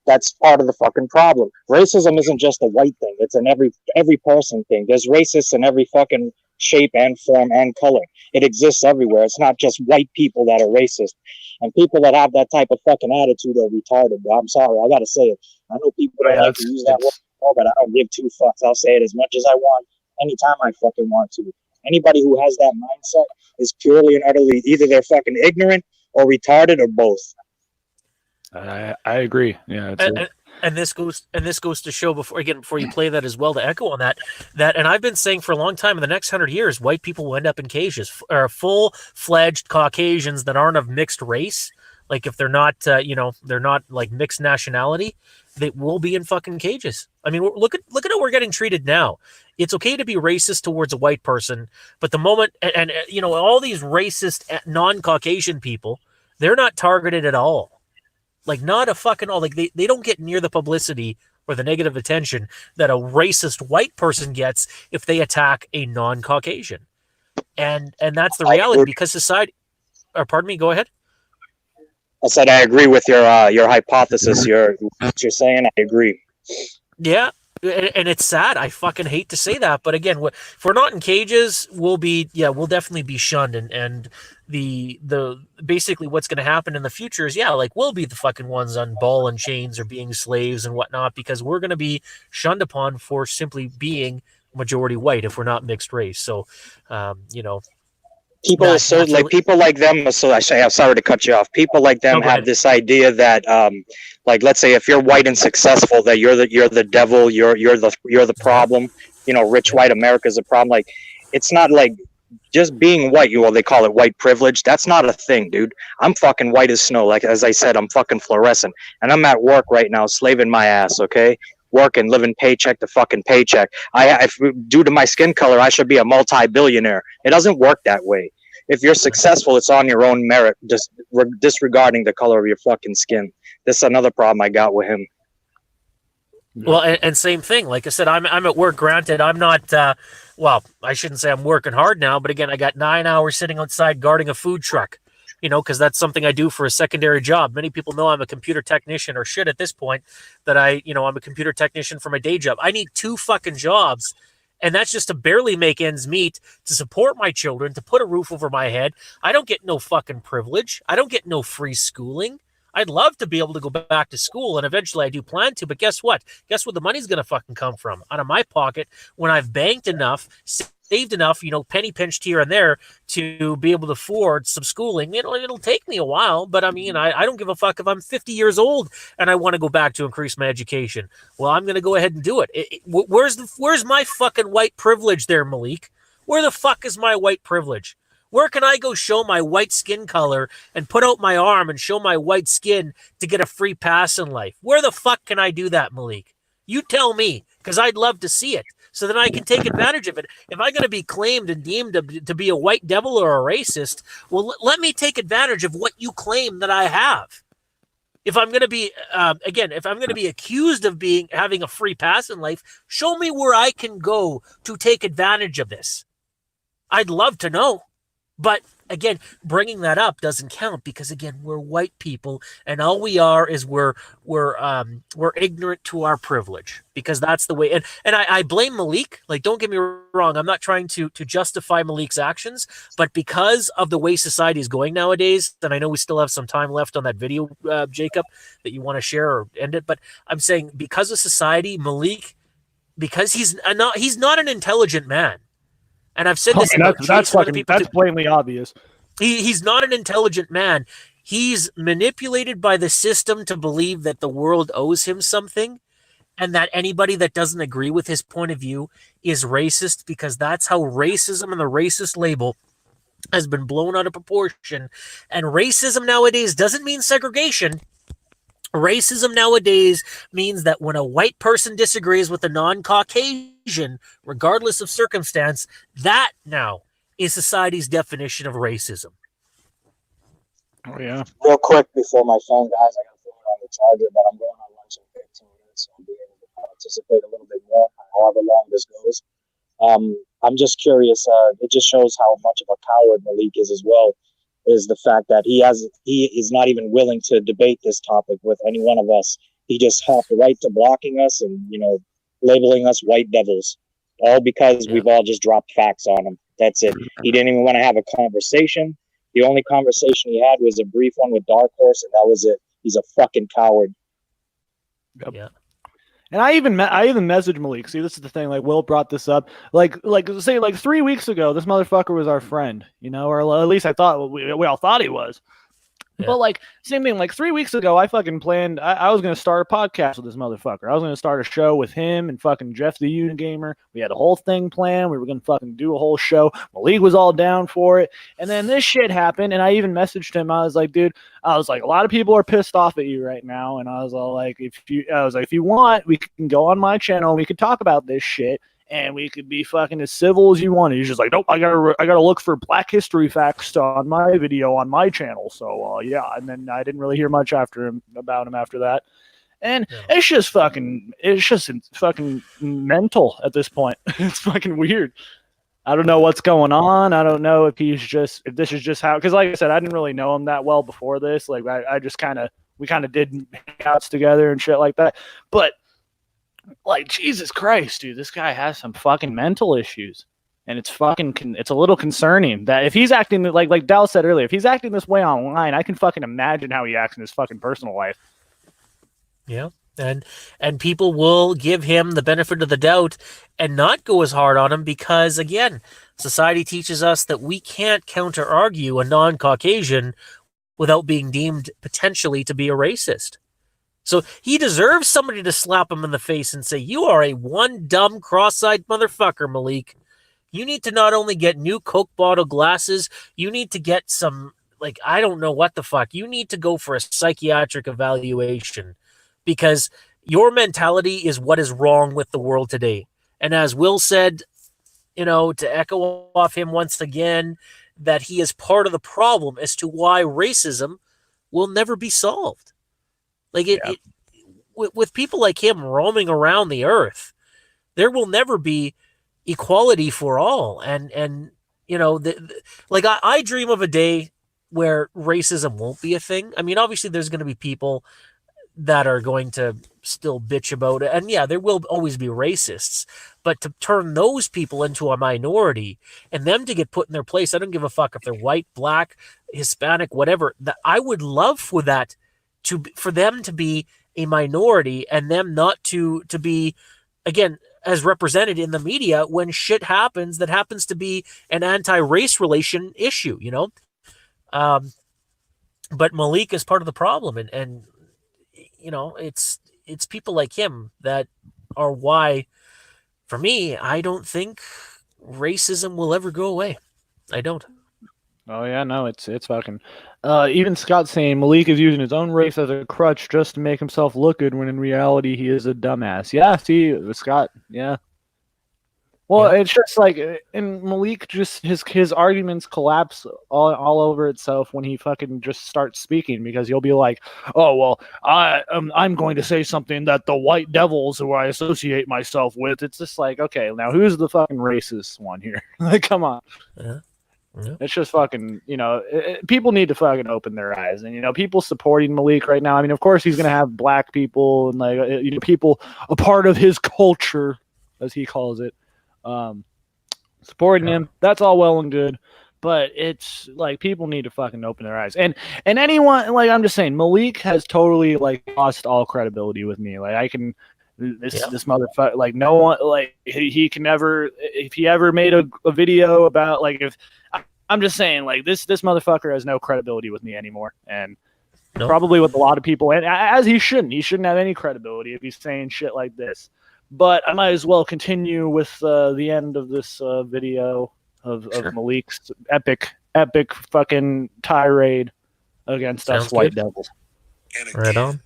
That's part of the fucking problem. Racism isn't just a white thing. It's an every person thing. There's racists in every fucking shape and form and color. It exists everywhere. It's not just white people that are racist. And people that have that type of fucking attitude are retarded. I'm sorry, I gotta say it. I know people don't like to use that word, but I don't give two fucks. I'll say it as much as I want, anytime I fucking want to. Anybody who has that mindset is purely and utterly either they're fucking ignorant or retarded or both. I agree. Yeah, and this goes to show before you play that as well, to echo on that and I've been saying for a long time, in the next 100 years, white people will end up in cages, or full-fledged Caucasians that aren't of mixed race. Like if they're not, they're not like mixed nationality, they will be in fucking cages. I mean, look at how we're getting treated now. It's okay to be racist towards a white person, but the moment and all these racist non-Caucasian people, they're not targeted at all. Like not a fucking all. Like they don't get near the publicity or the negative attention that a racist white person gets if they attack a non-Caucasian, and that's the reality because society. Or pardon me, go ahead. I said I agree with your hypothesis. What you're saying, I agree. Yeah, and it's sad. I fucking hate to say that, but again, if we're not in cages, we'll definitely be shunned, and the basically what's going to happen in the future is we'll be the fucking ones on ball and chains or being slaves and whatnot, because we're going to be shunned upon for simply being majority white if we're not mixed race. So, people like them. So I'm sorry to cut you off. People like them have this idea that, let's say if you're white and successful, that you're the devil, you're the problem. Rich white America's a problem. Like, it's not like just being white. They call it white privilege. That's not a thing, dude. I'm fucking white as snow. Like as I said, I'm fucking fluorescent, and I'm at work right now, slaving my ass. Okay. Working, living paycheck to fucking paycheck. Due to my skin color, I should be a multi-billionaire. It doesn't work that way. If you're successful, it's on your own merit, just disregarding the color of your fucking skin. This is another problem I got with him. Well, and same thing. Like I said, I'm at work. Granted, I'm not. I shouldn't say I'm working hard now, but again, I got 9 hours sitting outside guarding a food truck. Because that's something I do for a secondary job. Many people know I'm a computer technician, or should at this point, that I'm a computer technician for my day job. I need 2 fucking jobs, and that's just to barely make ends meet, to support my children, to put a roof over my head. I don't get no fucking privilege. I don't get no free schooling. I'd love to be able to go back to school, and eventually I do plan to, but guess what? Guess where the money's going to fucking come from? Out of my pocket, when I've banked enough, saved enough, penny pinched here and there to be able to afford some schooling. It'll take me a while, but I mean, I don't give a fuck if I'm 50 years old and I want to go back to increase my education. Well, I'm going to go ahead and do it. Where's my fucking white privilege there, Malik? Where the fuck is my white privilege? Where can I go show my white skin color and put out my arm and show my white skin to get a free pass in life? Where the fuck can I do that, Malik? You tell me, because I'd love to see it, so that I can take advantage of it. If I'm going to be claimed and deemed to be a white devil or a racist, well, let me take advantage of what you claim that I have. If I'm going to be, if I'm going to be accused of having a free pass in life, show me where I can go to take advantage of this. I'd love to know. But again, bringing that up doesn't count, because again, we're white people, and all we are is we're ignorant to our privilege, because that's the way. And I blame Malik. Like, don't get me wrong, I'm not trying to justify Malik's actions, but because of the way society is going nowadays, and I know we still have some time left on that video, Jacob, that you want to share or end it, but I'm saying because of society, Malik, because he's not an intelligent man. And I've said this. That's plainly obvious. He's not an intelligent man. He's manipulated by the system to believe that the world owes him something, and that anybody that doesn't agree with his point of view is racist, because that's how racism and the racist label has been blown out of proportion. And racism nowadays doesn't mean segregation. Racism nowadays means that when a white person disagrees with a non-Caucasian, regardless of circumstance, that now is society's definition of racism. Oh, yeah. Real quick before my phone dies, I got to throw it on the charger, but I'm going on lunch in 15 minutes, so I'll be able to participate a little bit more, however long this goes. I'm just curious. It just shows how much of a coward Malik is as well. Is the fact that he is not even willing to debate this topic with any one of us. He just hopped right to blocking us and labeling us white devils, all because we've all just dropped facts on him. That's it. He didn't even want to have a conversation. The only conversation he had was a brief one with Dark Horse, and that was it. He's a fucking coward. Yep. Yeah. And I even messaged Malik. See, this is the thing. Like Will brought this up. Like 3 weeks ago, this motherfucker was our friend, or at least I thought we all thought he was. Yeah. But like same thing. Like 3 weeks ago, I fucking planned. I was gonna start a podcast with this motherfucker. I was gonna start a show with him and fucking Jeff the Unigamer. We had a whole thing planned. We were gonna fucking do a whole show. Malik was all down for it. And then this shit happened. And I even messaged him. I was like, dude. I was like, a lot of people are pissed off at you right now. And I was all like, if you want, we can go on my channel. And we could talk about this shit. And we could be fucking as civil as you want. And he's just like, nope, I gotta look for Black History facts on my video on my channel. So yeah, and then I didn't really hear much about him after that. And it's just fucking mental at this point. It's fucking weird. I don't know what's going on. I don't know if this is just how, because like I said, I didn't really know him that well before this. Like I just we kind of did hangouts together and shit like that. But like, Jesus Christ, dude, this guy has some fucking mental issues. And it's it's a little concerning that if he's acting like Dal said earlier, if he's acting this way online, I can fucking imagine how he acts in his fucking personal life. Yeah. And people will give him the benefit of the doubt and not go as hard on him because, again, society teaches us that we can't counter-argue a non-Caucasian without being deemed potentially to be a racist. So he deserves somebody to slap him in the face and say, you are a one dumb cross-eyed motherfucker, Malik. You need to not only get new Coke bottle glasses, you need to get some, I don't know what the fuck. You need to go for a psychiatric evaluation because your mentality is what is wrong with the world today. And as Will said, to echo off him once again, that he is part of the problem as to why racism will never be solved. With people like him roaming around the earth, there will never be equality for all. And I dream of a day where racism won't be a thing. I mean, obviously there's going to be people that are going to still bitch about it. And yeah, there will always be racists, but to turn those people into a minority and them to get put in their place, I don't give a fuck if they're white, black, Hispanic, whatever. That I would love for that for them to be a minority and them not to be, again, as represented in the media when shit happens that happens to be an anti-race relation issue, But Malik is part of the problem, and it's people like him that are why, for me, I don't think racism will ever go away. I don't. Oh yeah, no, it's fucking. Even Scott saying Malik is using his own race as a crutch just to make himself look good, when in reality he is a dumbass. Yeah, see, Scott. Yeah. Well, It's just and Malik just his arguments collapse all over itself when he fucking just starts speaking, because he'll be like, oh well, I'm going to say something that the white devils who I associate myself with. It's just like, okay, now who's the fucking racist one here? Come on. Yeah. Yeah. It's just fucking, people need to fucking open their eyes. And, people supporting Malik right now. I mean, of course, he's going to have black people and, people a part of his culture, as he calls it, supporting him. That's all well and good. But it's people need to fucking open their eyes. And anyone, I'm just saying, Malik has totally lost all credibility with me. This motherfucker, no one, he can never, if he ever made a video about, if I'm just saying, this motherfucker has no credibility with me anymore, and probably with a lot of people, and as he shouldn't have any credibility if he's saying shit like this. But I might as well continue with the end of this video of Malik's epic fucking tirade against us white devils. And again, right on.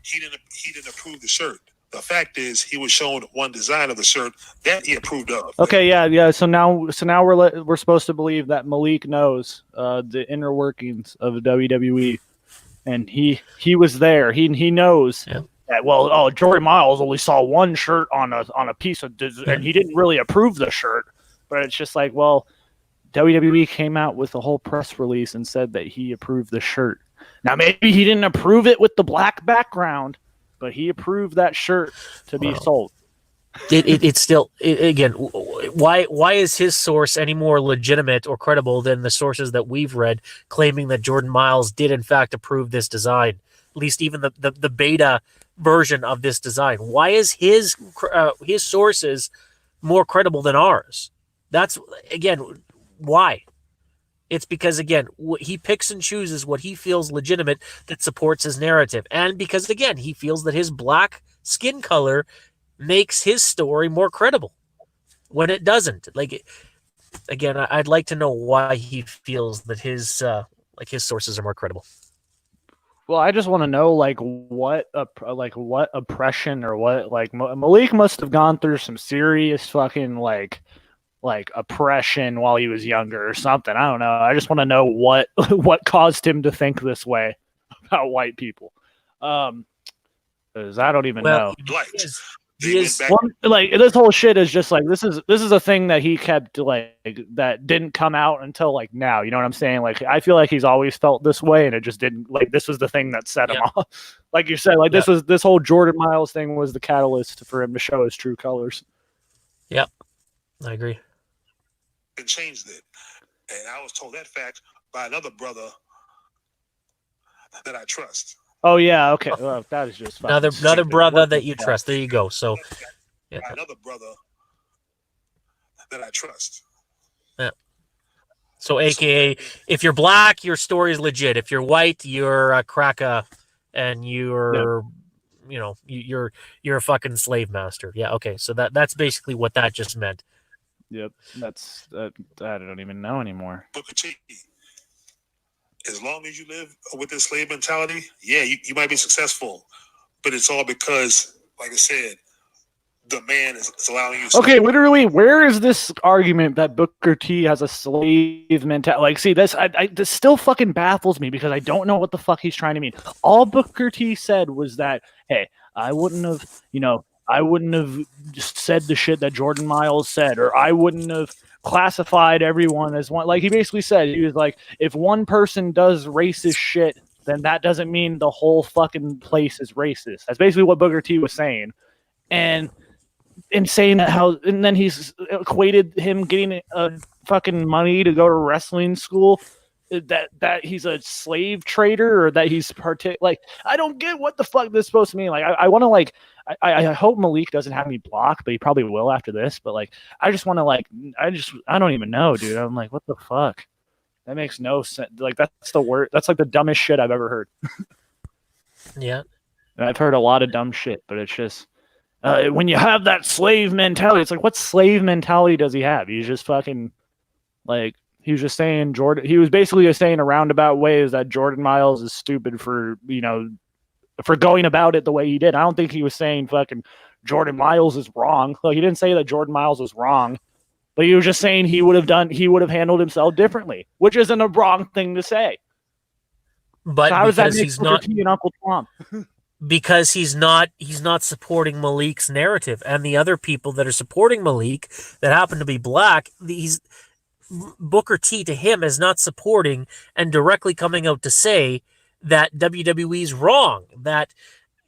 He didn't approve the shirt. The fact is, he was shown one design of the shirt that he approved of. Okay, yeah. So now we're supposed to believe that Malik knows the inner workings of WWE, and he was there. He knows that, well, oh, Jordan Miles only saw one shirt on a piece of, and he didn't really approve the shirt. But it's just like, well, WWE came out with a whole press release and said that he approved the shirt. Now, maybe he didn't approve it with the black background, but he approved that shirt to be sold. It's still, again, why is his source any more legitimate or credible than the sources that we've read claiming that Jordan Miles did in fact approve this design, at least even the beta version of this design? Why is his sources more credible than ours? That's, again, why? It's because, again, he picks and chooses what he feels legitimate that supports his narrative, and because, again, he feels that his black skin color makes his story more credible when it doesn't. Like, again, I'd like to know why he feels that his sources are more credible. Well, I just want to know what oppression or what Malik must have gone through some serious fucking like oppression while he was younger or something. I don't know. I just want to know what caused him to think this way about white people. Because I don't even know. This whole shit is just like, this is a thing that he kept that didn't come out until now. You know what I'm saying? Like, I feel like he's always felt this way, and it just didn't. This was the thing that set him off. Like you said, this whole Jordan Miles thing was the catalyst for him to show his true colors. Yep, I agree. And changed it, and I was told that fact by another brother that I trust. Oh yeah, okay. Well, that is just another brother that you trust. There you go. So, yeah. Another brother that I trust. Yeah. So, AKA, if you're black, your story is legit. If you're white, you're a cracker, and you're, you're a fucking slave master. Yeah. Okay. So that's basically what that just meant. Yep. That's I don't even know anymore. Booker T, as long as you live with this slave mentality, yeah, you might be successful, but it's all because, like I said, the man is allowing you. Okay, literally, where is this argument that Booker T has a slave mentality? See, this still fucking baffles me because I don't know what the fuck he's trying to mean. All Booker T said was that, hey, I wouldn't have just said the shit that Jordan Miles said, or I wouldn't have classified everyone as one. Like, he basically said, he was like, if one person does racist shit, then that doesn't mean the whole fucking place is racist. That's basically what Booker T was saying. And saying that and then he's equated him getting fucking money to go to wrestling school, that he's a slave trader, or that he's I don't get what the fuck this is supposed to mean. Like, I want to I hope Malik doesn't have me blocked, but he probably will after this. But I just want to I don't even know, dude. I'm like, what the fuck? That makes no sense. That's the word. That's the dumbest shit I've ever heard. Yeah. And I've heard a lot of dumb shit, but it's just when you have that slave mentality, it's like, what slave mentality does he have? He's just fucking he was just saying he was basically just saying a roundabout ways that Jordan Miles is stupid for going about it the way he did. I don't think he was saying fucking Jordan Miles is wrong. He didn't say that Jordan Miles was wrong, but he was just saying he would have handled himself differently, which isn't a wrong thing to say. But so how does that make he's not and Uncle Tom? Because he's not supporting Malik's narrative, and the other people that are supporting Malik that happen to be black, Booker T to him is not supporting and directly coming out to say that WWE's wrong, that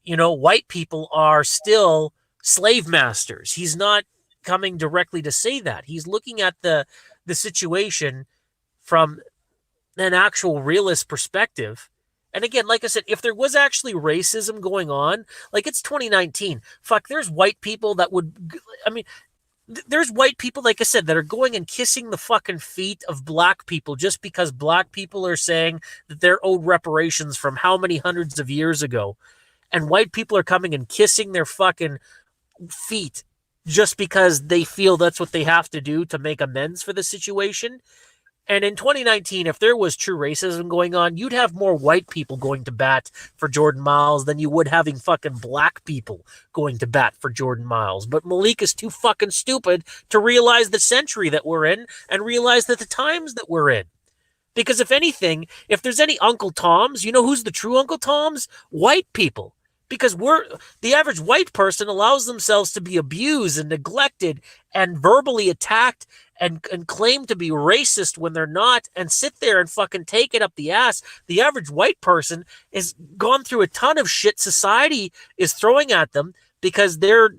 white people are still slave masters. He's not coming directly to say that. He's looking at the situation from an actual realist perspective. And again, like I said, if there was actually racism going on, it's 2019. Fuck, there's white people that there's white people, like I said, that are going and kissing the fucking feet of black people just because black people are saying that they're owed reparations from how many hundreds of years ago. And white people are coming and kissing their fucking feet just because they feel that's what they have to do to make amends for the situation. And in 2019, if there was true racism going on, you'd have more white people going to bat for Jordan Miles than you would having fucking black people going to bat for Jordan Miles. But Malik is too fucking stupid to realize the century that we're in and realize that the times that we're in. Because if anything, if there's any Uncle Toms, you know who's the true Uncle Toms? White people. because the average white person allows themselves to be abused and neglected and verbally attacked and claim to be racist when they're not, and sit there and fucking take it up the ass. The average white person has gone through a ton of shit society is throwing at them because they're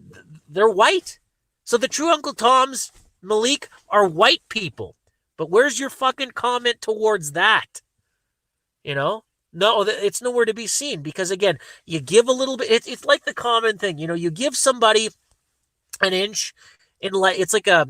white. So the true Uncle Toms, Malik, are white people. But where's your fucking comment towards that? You know? No, it's nowhere to be seen, because again, you give a little bit. It's like the common thing, you know. You give somebody an inch, it's like a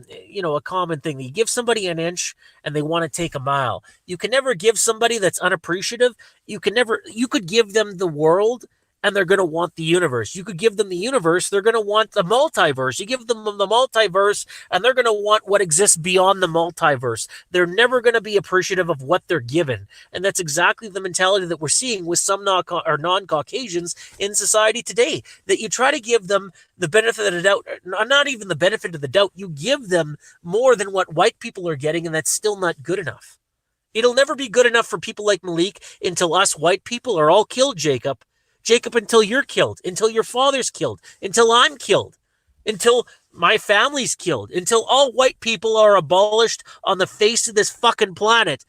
common thing. You give somebody an inch and they want to take a mile. You can never give somebody that's unappreciative. You could give them the world and they're going to want the universe. You could give them the universe, they're going to want the multiverse. You give them the multiverse and they're going to want what exists beyond the multiverse. They're never going to be appreciative of what they're given. And that's exactly the mentality that we're seeing with some non-Caucasians in society today, that you try to give them the benefit of the doubt, not even the benefit of the doubt, you give them more than what white people are getting, and that's still not good enough. It'll never be good enough for people like Malik until us white people are all killed, Jacob, until you're killed, until your father's killed, until I'm killed, until my family's killed, until all white people are abolished on the face of this fucking planet.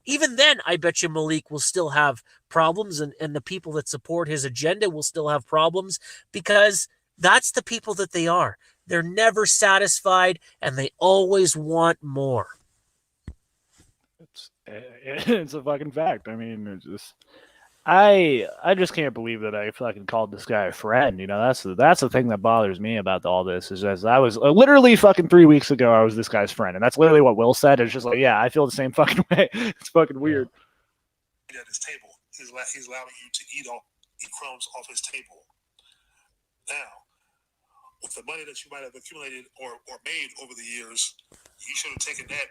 Even then, I bet you Malik will still have problems, and the people that support his agenda will still have problems, because that's the people that they are. They're never satisfied, and they always want more. It's a fucking fact. I mean, it's just... I just can't believe that I fucking called this guy a friend. You know, that's the thing that bothers me about all this, is just I was literally fucking 3 weeks ago I was this guy's friend, and that's literally what Will said. It's just like, yeah, I feel the same fucking way. It's fucking weird. At his table, he's allowing you to eat crumbs off his table. Now, with the money that you might have accumulated or made over the years, you should have taken that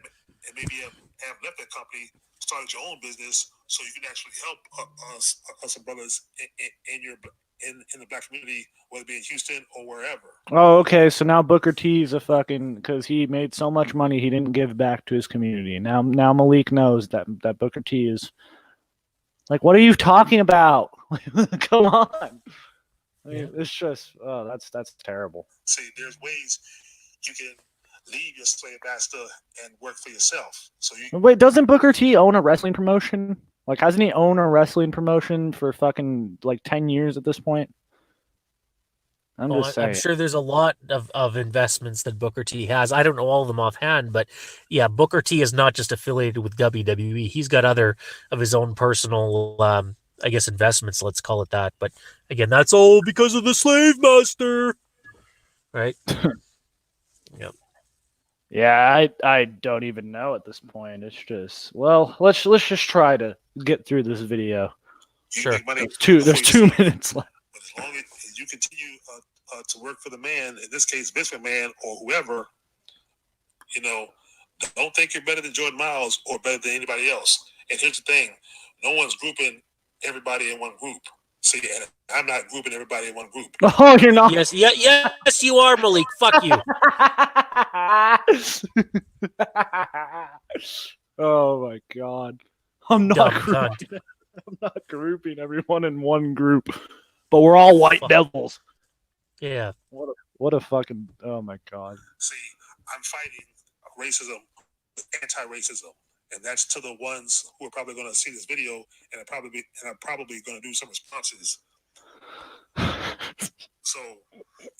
and maybe have left that company, started your own business, so you can actually help us brothers in the black community, whether it be in Houston or wherever. Oh, okay. So now Booker T is a fucking, because he made so much money he didn't give back to his community. Now Malik knows that Booker T is like, what are you talking about? Come on. I mean, it's just, that's terrible. See, there's ways you can leave your slave master and work for yourself. So wait, doesn't Booker T own a wrestling promotion? Like, hasn't he owned a wrestling promotion for fucking like 10 years at this point? I'm sure there's a lot of investments that Booker T has. I don't know all of them offhand, but yeah, Booker T is not just affiliated with WWE. He's got other of his own personal, I guess, investments, let's call it that. But again, that's all because of the slave master, right? Yep. Yeah, I don't even know at this point. It's just, well, let's just try to get through this video. Sure. There's 2 minutes left. But as long as you continue to work for the man, in this case, Vince McMahon or whoever, you know, don't think you're better than Jordan Miles or better than anybody else. And here's the thing: no one's grouping everybody in one group. See, and I'm not grouping everybody in one group. Oh, you're not? Yes, you are, Malik. Fuck you. Oh my god. I'm not grouping everyone in one group, but we're all white devils. Yeah. What a fucking, oh my god. See, I'm fighting racism, anti-racism, and that's to the ones who are probably going to see this video and are probably going to do some responses. So,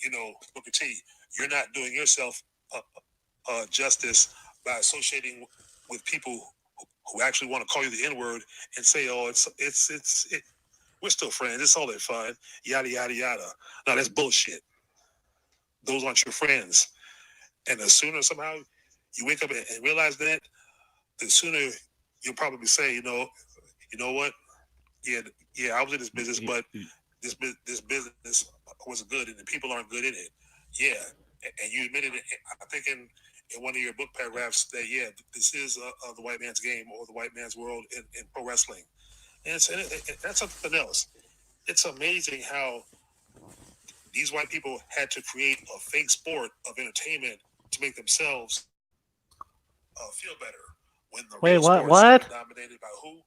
you know, Booker T, you're not doing yourself justice by associating with people who actually want to call you the N-word and say, "Oh, we're still friends. It's all that fun." Yada yada yada. No, that's bullshit. Those aren't your friends. And the sooner somehow you wake up and realize that, the sooner you'll probably say, you know what? Yeah, I was in this business, but this business wasn't good, and the people aren't good in it. Yeah, and you admitted it. I think in one of your book paragraphs that this is the white man's game or the white man's world in pro wrestling, and that's something else. It's amazing how these white people had to create a fake sport of entertainment to make themselves feel better. When the wait, real what? Dominated by who?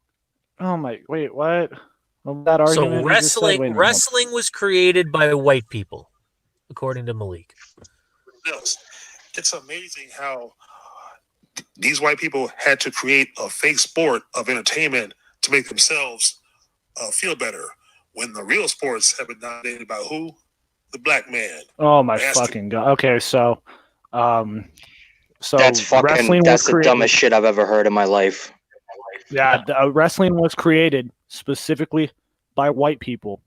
Oh my! Wait, what? Well, that So argument you just said, wait a minute. wrestling was created by white people, according to Malik. Yes. It's amazing how these white people had to create a fake sport of entertainment to make themselves feel better, when the real sports have been dominated by who? The black man. Oh my Bastard. fucking god. Okay, so That's fucking. That's the dumbest shit I've ever heard in my life. Yeah, wrestling was created specifically by white people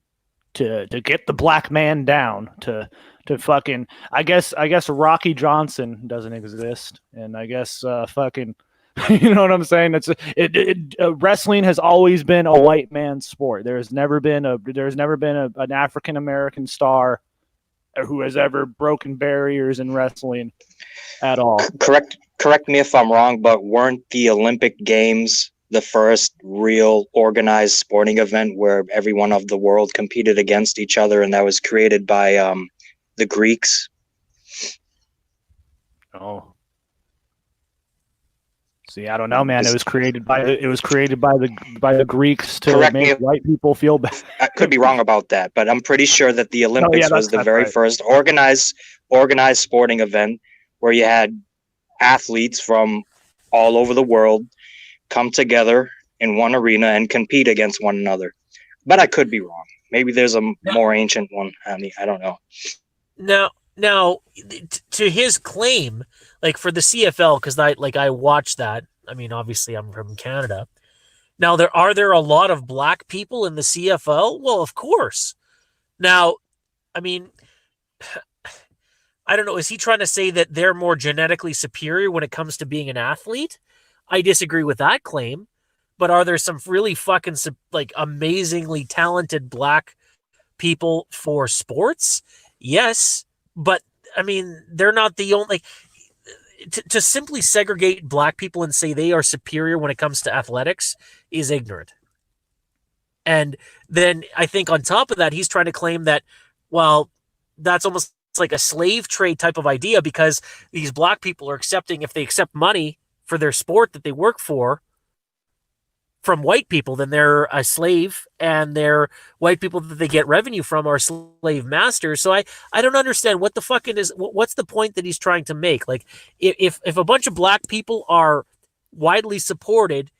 to get the black man down, to fucking. I guess Rocky Johnson doesn't exist, and I guess fucking. You know what I'm saying? Wrestling has always been a white man's sport. There's never been an African American star who has ever broken barriers in wrestling at all. Correct me if I'm wrong, but weren't the Olympic Games the first real organized sporting event where everyone of the world competed against each other, and that was created by the Greeks? Oh. See, I don't know, man. It was created by the Greeks to make white people feel bad. I could be wrong about that, but I'm pretty sure that the Olympics was the very first organized sporting event where you had athletes from all over the world come together in one arena and compete against one another. But I could be wrong. Maybe there's a more ancient one. I mean, I don't know. Now, to his claim, like for the CFL, because I watched that. I mean, obviously, I'm from Canada. Now, are there a lot of black people in the CFL? Well, of course. Now, I mean, I don't know. Is he trying to say that they're more genetically superior when it comes to being an athlete? I disagree with that claim. But are there some really fucking like amazingly talented black people for sports? Yes. But I mean, they're not the only. Like, to simply segregate black people and say they are superior when it comes to athletics is ignorant. And then I think on top of that, he's trying to claim that, well, that's almost like a slave trade type of idea, because these black people are accepting, if they accept money for their sport that they work for from white people, then they're a slave, and they're white people that they get revenue from are slave masters. So I don't understand what the fucking what's the point that he's trying to make? Like, if a bunch of black people are widely supported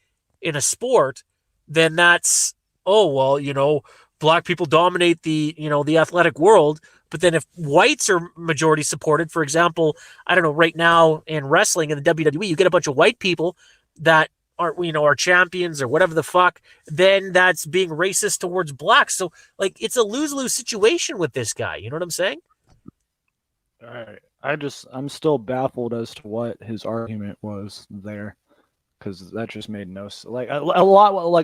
in a sport, then that's, oh, well, you know, black people dominate the athletic world. But then if whites are majority supported, for example, I don't know, right now in wrestling in the WWE, you get a bunch of white people that are champions or whatever the fuck, then that's being racist towards blacks. So like, it's a lose-lose situation with this guy. You know what I'm saying? All right. I'm still baffled as to what his argument was there, because that just made no like a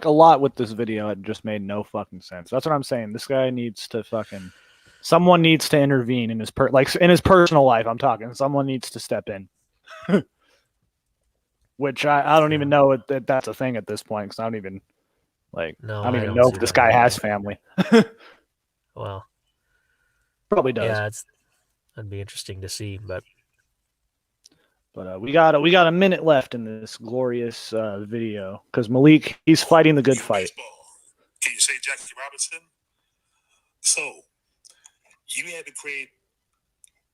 lot with this video. It just made no fucking sense. That's what I'm saying. This guy needs to fucking, someone needs to intervene in his in his personal life. I'm talking. Someone needs to step in. Which I don't even know that that's a thing at this point, because I don't even know if this guy has family. Well, probably does. Yeah, that'd be interesting to see, but we got a minute left in this glorious video, because Malik, he's fighting the good fight. Can you say Jackie Robinson? So you had to create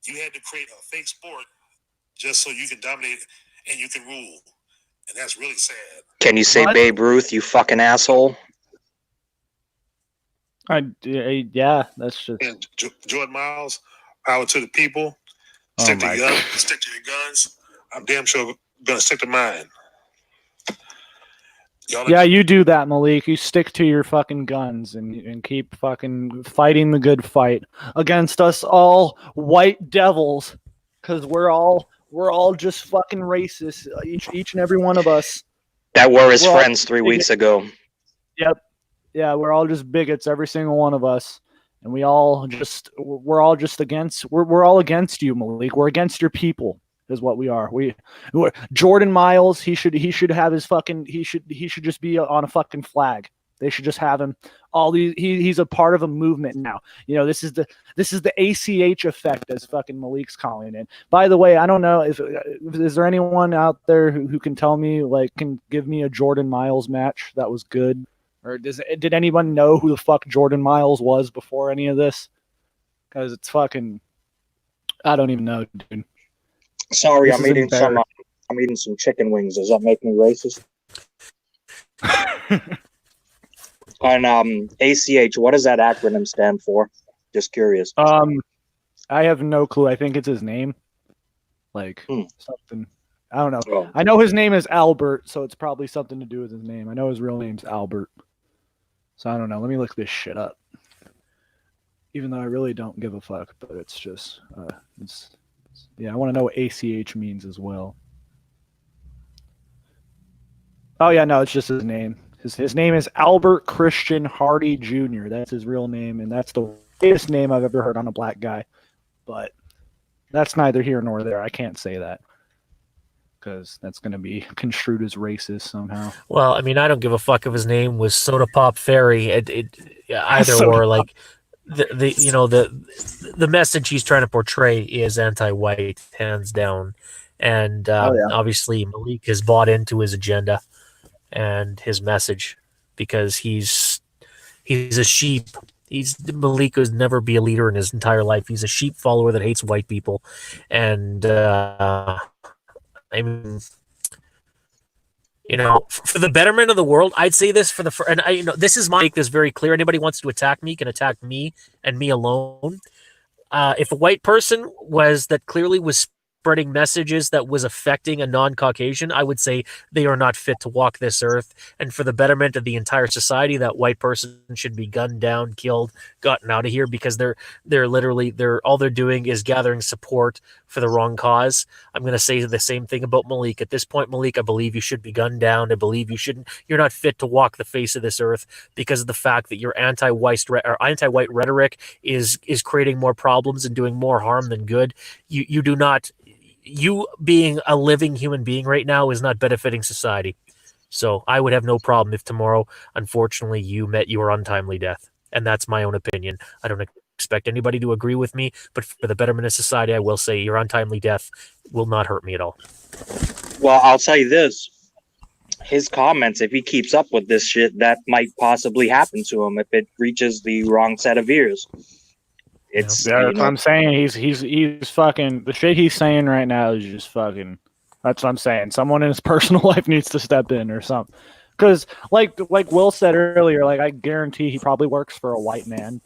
a fake sport just so you can dominate and you can rule. And that's really sad. Can you say Babe Ruth, you fucking asshole? Yeah, that's just. And Jordan Miles, power to the people. Stick to your guns. I'm damn sure gonna stick to mine. Yeah, you do that, Malik. You stick to your fucking guns and keep fucking fighting the good fight against us all white devils, because we're all just fucking racist, each and every one of us. That were his friends 3 weeks ago. Yep. Yeah, we're all just bigots, every single one of us. And we're all against you, Malik. We're against your people, is what we are. We're Jordan Miles, he should have his fucking, he should just be on a fucking flag. They should just have him. He's a part of a movement now. You know, this is the ACH effect, as fucking Malik's calling it. By the way, I don't know if is there anyone out there who can tell me, like, can give me a Jordan Miles match that was good Or did anyone know who the fuck Jordan Miles was before any of this? Because it's fucking, I don't even know, dude. Sorry, This I'm is eating some chicken wings. Does that make me racist? And ACH, what does that acronym stand for? Just curious. I have no clue. I think it's his name. Like something. I don't know. Oh. I know his name is Albert, so it's probably something to do with his name. I know his real name's Albert. So I don't know. Let me look this shit up. Even though I really don't give a fuck, but it's just I want to know what ACH means as well. Oh yeah, no, it's just his name. His name is Albert Christian Hardy Jr. That's his real name, and that's the weirdest name I've ever heard on a black guy. But that's neither here nor there. I can't say that because that's going to be construed as racist somehow. Well, I mean, I don't give a fuck if his name was Soda Pop Fairy. Either Soda or, like the message he's trying to portray is anti-white, hands down, and obviously Malik has bought into his agenda and his message because he's a sheep. Malik would never be a leader in his entire life. He's a sheep follower that hates white people, and I mean, for the betterment of the world, I'd say this this is make this very clear. Anybody wants to attack me can attack me and me alone. If a white person that clearly was spreading messages that was affecting a non-Caucasian, I would say they are not fit to walk this earth. And for the betterment of the entire society, that white person should be gunned down, killed, gotten out of here, because they're all they're doing is gathering support for the wrong cause. I'm going to say the same thing about Malik. At this point, Malik, I believe you should be gunned down. I believe you're not fit to walk the face of this earth because of the fact that your anti-white rhetoric is creating more problems and doing more harm than good. You being a living human being right now is not benefiting society. So I would have no problem if tomorrow, unfortunately, you met your untimely death. And that's my own opinion. I don't expect anybody to agree with me, but for the betterment of society, I will say your untimely death will not hurt me at all. Well, I'll tell you this. His comments, if he keeps up with this shit, that might possibly happen to him if it reaches the wrong set of ears. That's what I'm saying. He's fucking, the shit he's saying right now is just fucking, that's what I'm saying. Someone in his personal life needs to step in or something. Because like Will said earlier, like I guarantee he probably works for a white man.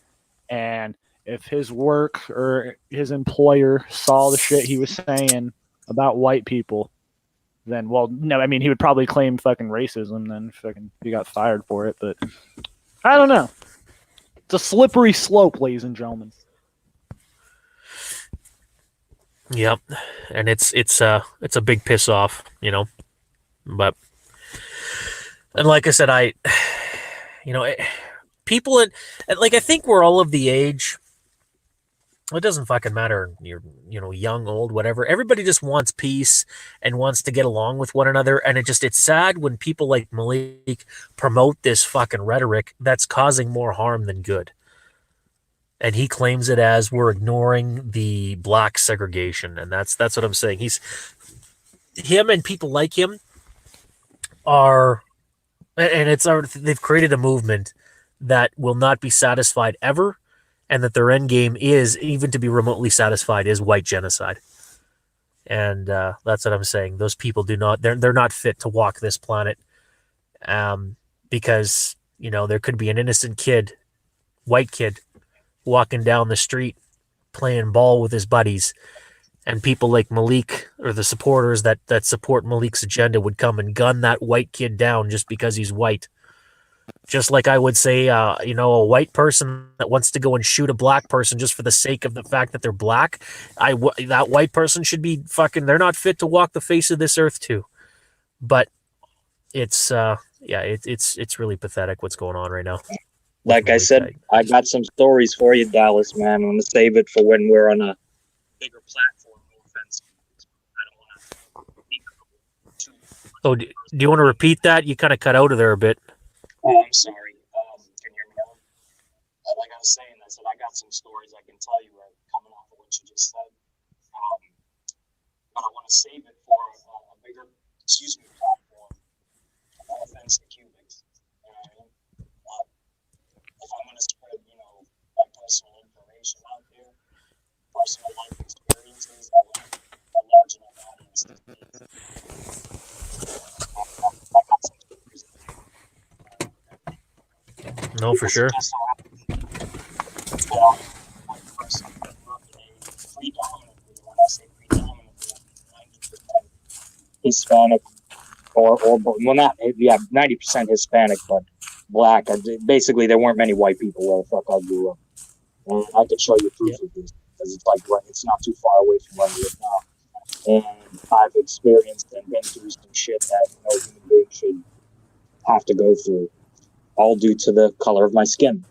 And if his work or his employer saw the shit he was saying about white people, then, well, no, I mean, he would probably claim fucking racism, then fucking he got fired for it. But I don't know. It's a slippery slope, ladies and gentlemen. Yep, and it's a big piss off, but, and like I said, people I think we're all of the age. It doesn't fucking matter. You're young, old, whatever. Everybody just wants peace and wants to get along with one another, and it's sad when people like Malik promote this fucking rhetoric that's causing more harm than good. And he claims it as we're ignoring the black segregation. And that's what I'm saying. Him and people like him they've created a movement that will not be satisfied ever. And that their end game is, even to be remotely satisfied, is white genocide. And that's what I'm saying. Those people they're not fit to walk this planet. Because, there could be an innocent white kid, walking down the street playing ball with his buddies, and people like Malik or the supporters that support Malik's agenda would come and gun that white kid down just because he's white. Just like I would say, a white person that wants to go and shoot a black person just for the sake of the fact that they're black, that white person should be fucking, they're not fit to walk the face of this earth too. But it's really pathetic what's going on right now. Like I said, I got some stories for you, Dallas, man. I'm going to save it for when we're on a bigger platform. No offense. I don't want to speak too much. Oh, do you want to repeat that? You kind of cut out of there a bit. Oh, I'm sorry. Can you hear me now? Like I was saying, I said I got some stories I can tell you coming off of what you just said. But I want to save it for a bigger, platform. No offense to Cubans. No, for sure. When I say predominantly, 90% Hispanic or well, not 90% Hispanic, but black. Basically, there weren't many white people where the fuck I grew up. And I could show you proof of this because it's like it's not too far away from where I live now. And I've experienced and been through some shit that no human being should have to go through, all due to the color of my skin.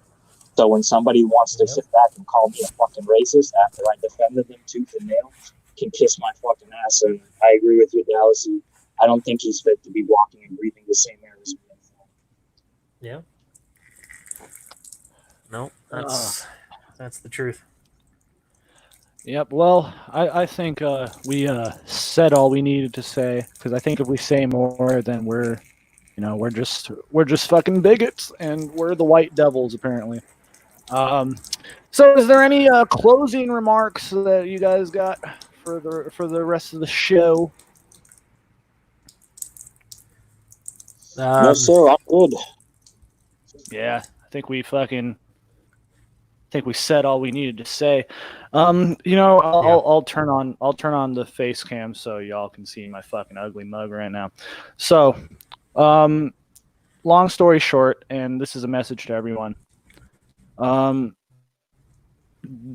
So when somebody wants to sit back and call me a fucking racist after I defended them tooth and nail, can kiss my fucking ass. And I agree with you, Dallas. I don't think he's fit to be walking and breathing the same air as me. Yeah. No, that's the truth. Yep. Well, I think we said all we needed to say, because I think if we say more, then we're just fucking bigots, and we're the white devils apparently. So is there any closing remarks that you guys got for the rest of the show? No, sir, I'm good. Yeah, I think we said all we needed to say. I'll turn on the face cam so y'all can see my fucking ugly mug right now. So, long story short, and this is a message to everyone.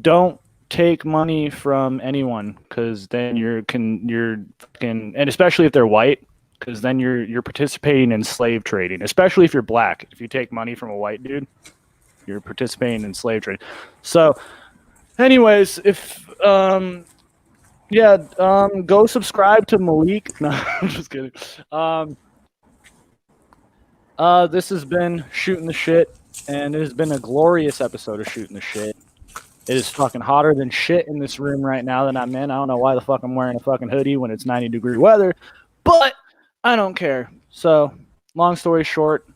Don't take money from anyone, because then you're fucking, and especially if they're white, because then you're participating in slave trading. Especially if you're black, if you take money from a white dude, you're participating in slave trade. So, anyways, if go subscribe to Malik. No, I'm just kidding. This has been Shooting the Shit, and it has been a glorious episode of Shooting the Shit. It is fucking hotter than shit in this room right now that I'm in. I don't know why the fuck I'm wearing a fucking hoodie when it's 90-degree weather, but I don't care. So, long story short,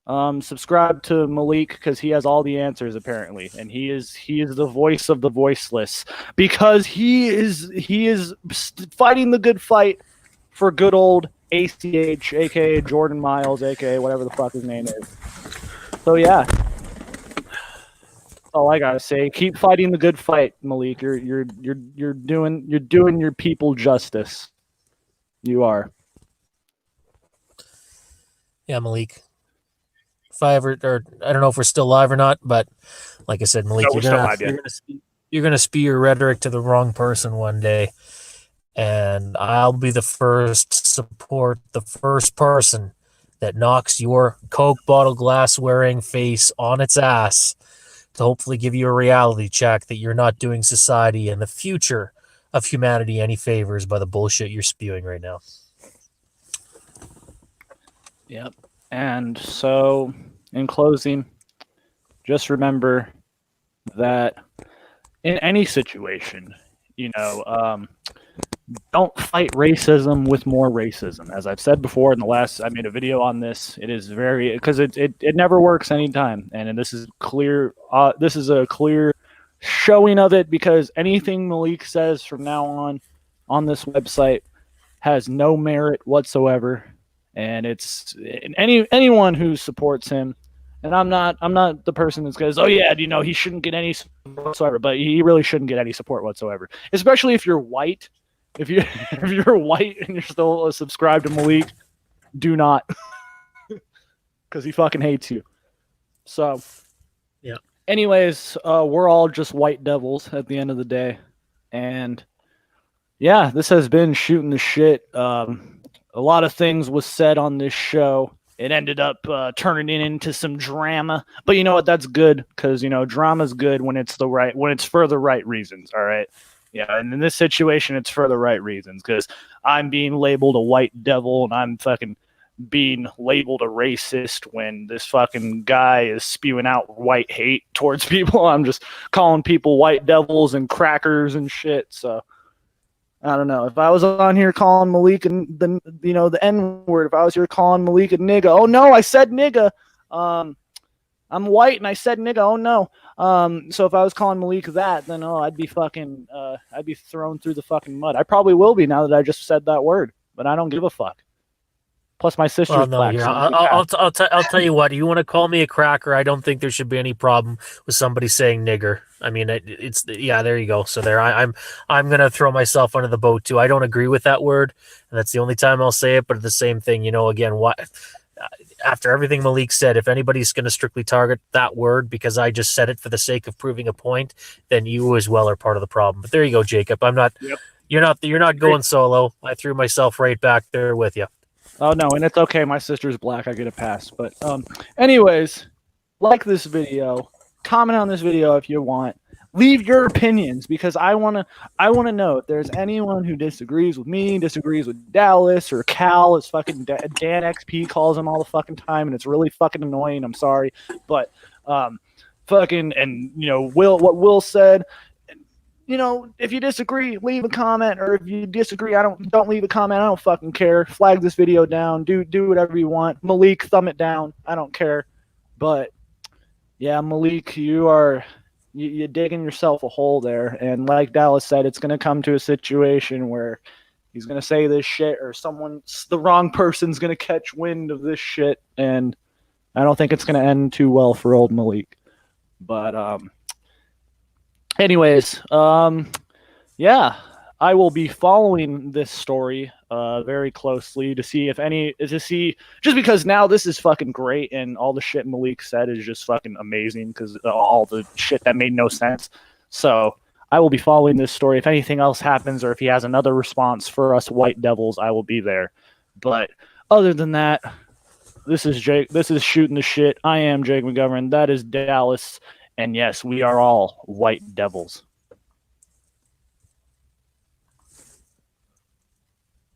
subscribe to Malik, because he has all the answers apparently, and he is the voice of the voiceless, because he is fighting the good fight for good old ACH, aka Jordan Miles, aka whatever the fuck his name is. So yeah, that's all I gotta say. Keep fighting the good fight, Malik. You're doing your people justice. You are. Yeah, Malik. If I ever, or I don't know if we're still live or not, but like I said, Malik, No, you're gonna spew your rhetoric to the wrong person one day, and I'll be the first to support the first person that knocks your Coke bottle glass wearing face on its ass to hopefully give you a reality check that you're not doing society and the future of humanity any favors by the bullshit you're spewing right now. Yep. And so, in closing, just remember that in any situation, don't fight racism with more racism. As I've said before I made a video on this. It is because it never works anytime, and this is clear. This is a clear showing of it, because anything Malik says from now on this website has no merit whatsoever. And it's anyone who supports him, and I'm not the person that goes, oh yeah, he shouldn't get any support whatsoever, but he really shouldn't get any support whatsoever, especially if you're white. If you're white and you're still subscribed to Malik, do not, because he fucking hates you. So, yeah. Anyways, we're all just white devils at the end of the day, and yeah, this has been Shooting the Shit. A lot of things was said on this show. It ended up turning into some drama, but you know what? That's good, because drama's good when it's for the right reasons. All right, yeah. And in this situation, it's for the right reasons, because I'm being labeled a white devil, and I'm fucking being labeled a racist when this fucking guy is spewing out white hate towards people. I'm just calling people white devils and crackers and shit. So. I don't know. If I was on here calling Malik and the N word, if I was here calling Malik a nigga, oh no, I said nigga. I'm white and I said nigga. Oh no. So if I was calling Malik that, then I'd be fucking I'd be thrown through the fucking mud. I probably will be now that I just said that word, but I don't give a fuck. Plus, my sister's Well, no, black. here So I'll tell you what. You want to call me a cracker? I don't think there should be any problem with somebody saying nigger. I mean, it's yeah. There you go. So there, I'm gonna throw myself under the boat too. I don't agree with that word, and that's the only time I'll say it. But the same thing, you know. Again, what after everything Malik said, if anybody's gonna strictly target that word because I just said it for the sake of proving a point, then you as well are part of the problem. But there you go, Jacob. I'm not. Yep. You're not going solo. I threw myself right back there with you. Oh no, and it's okay. My sister's black. I get a pass. But anyways, like this video, comment on this video if you want. Leave your opinions because I wanna know if there's anyone who disagrees with me, disagrees with Dallas or Cal. It's fucking Dan XP calls him all the fucking time, and it's really fucking annoying. I'm sorry, but fucking and you know what Will said. You know, if you disagree, leave a comment, or if you disagree, don't leave a comment. I don't fucking care. Flag this video down. Do whatever you want. Malik, thumb it down. I don't care. But yeah, Malik, you're digging yourself a hole there. And like Dallas said, it's gonna come to a situation where he's gonna say this shit, or the wrong person's gonna catch wind of this shit, and I don't think it's gonna end too well for old Malik. But anyways, yeah, I will be following this story very closely to see just because now this is fucking great and all the shit Malik said is just fucking amazing because all the shit that made no sense. So I will be following this story. If anything else happens or if he has another response for us White Devils, I will be there. But other than that, this is Jake. This is Shooting the Shit. I am Jake McGovern. That is Dallas. And yes, we are all White Devils.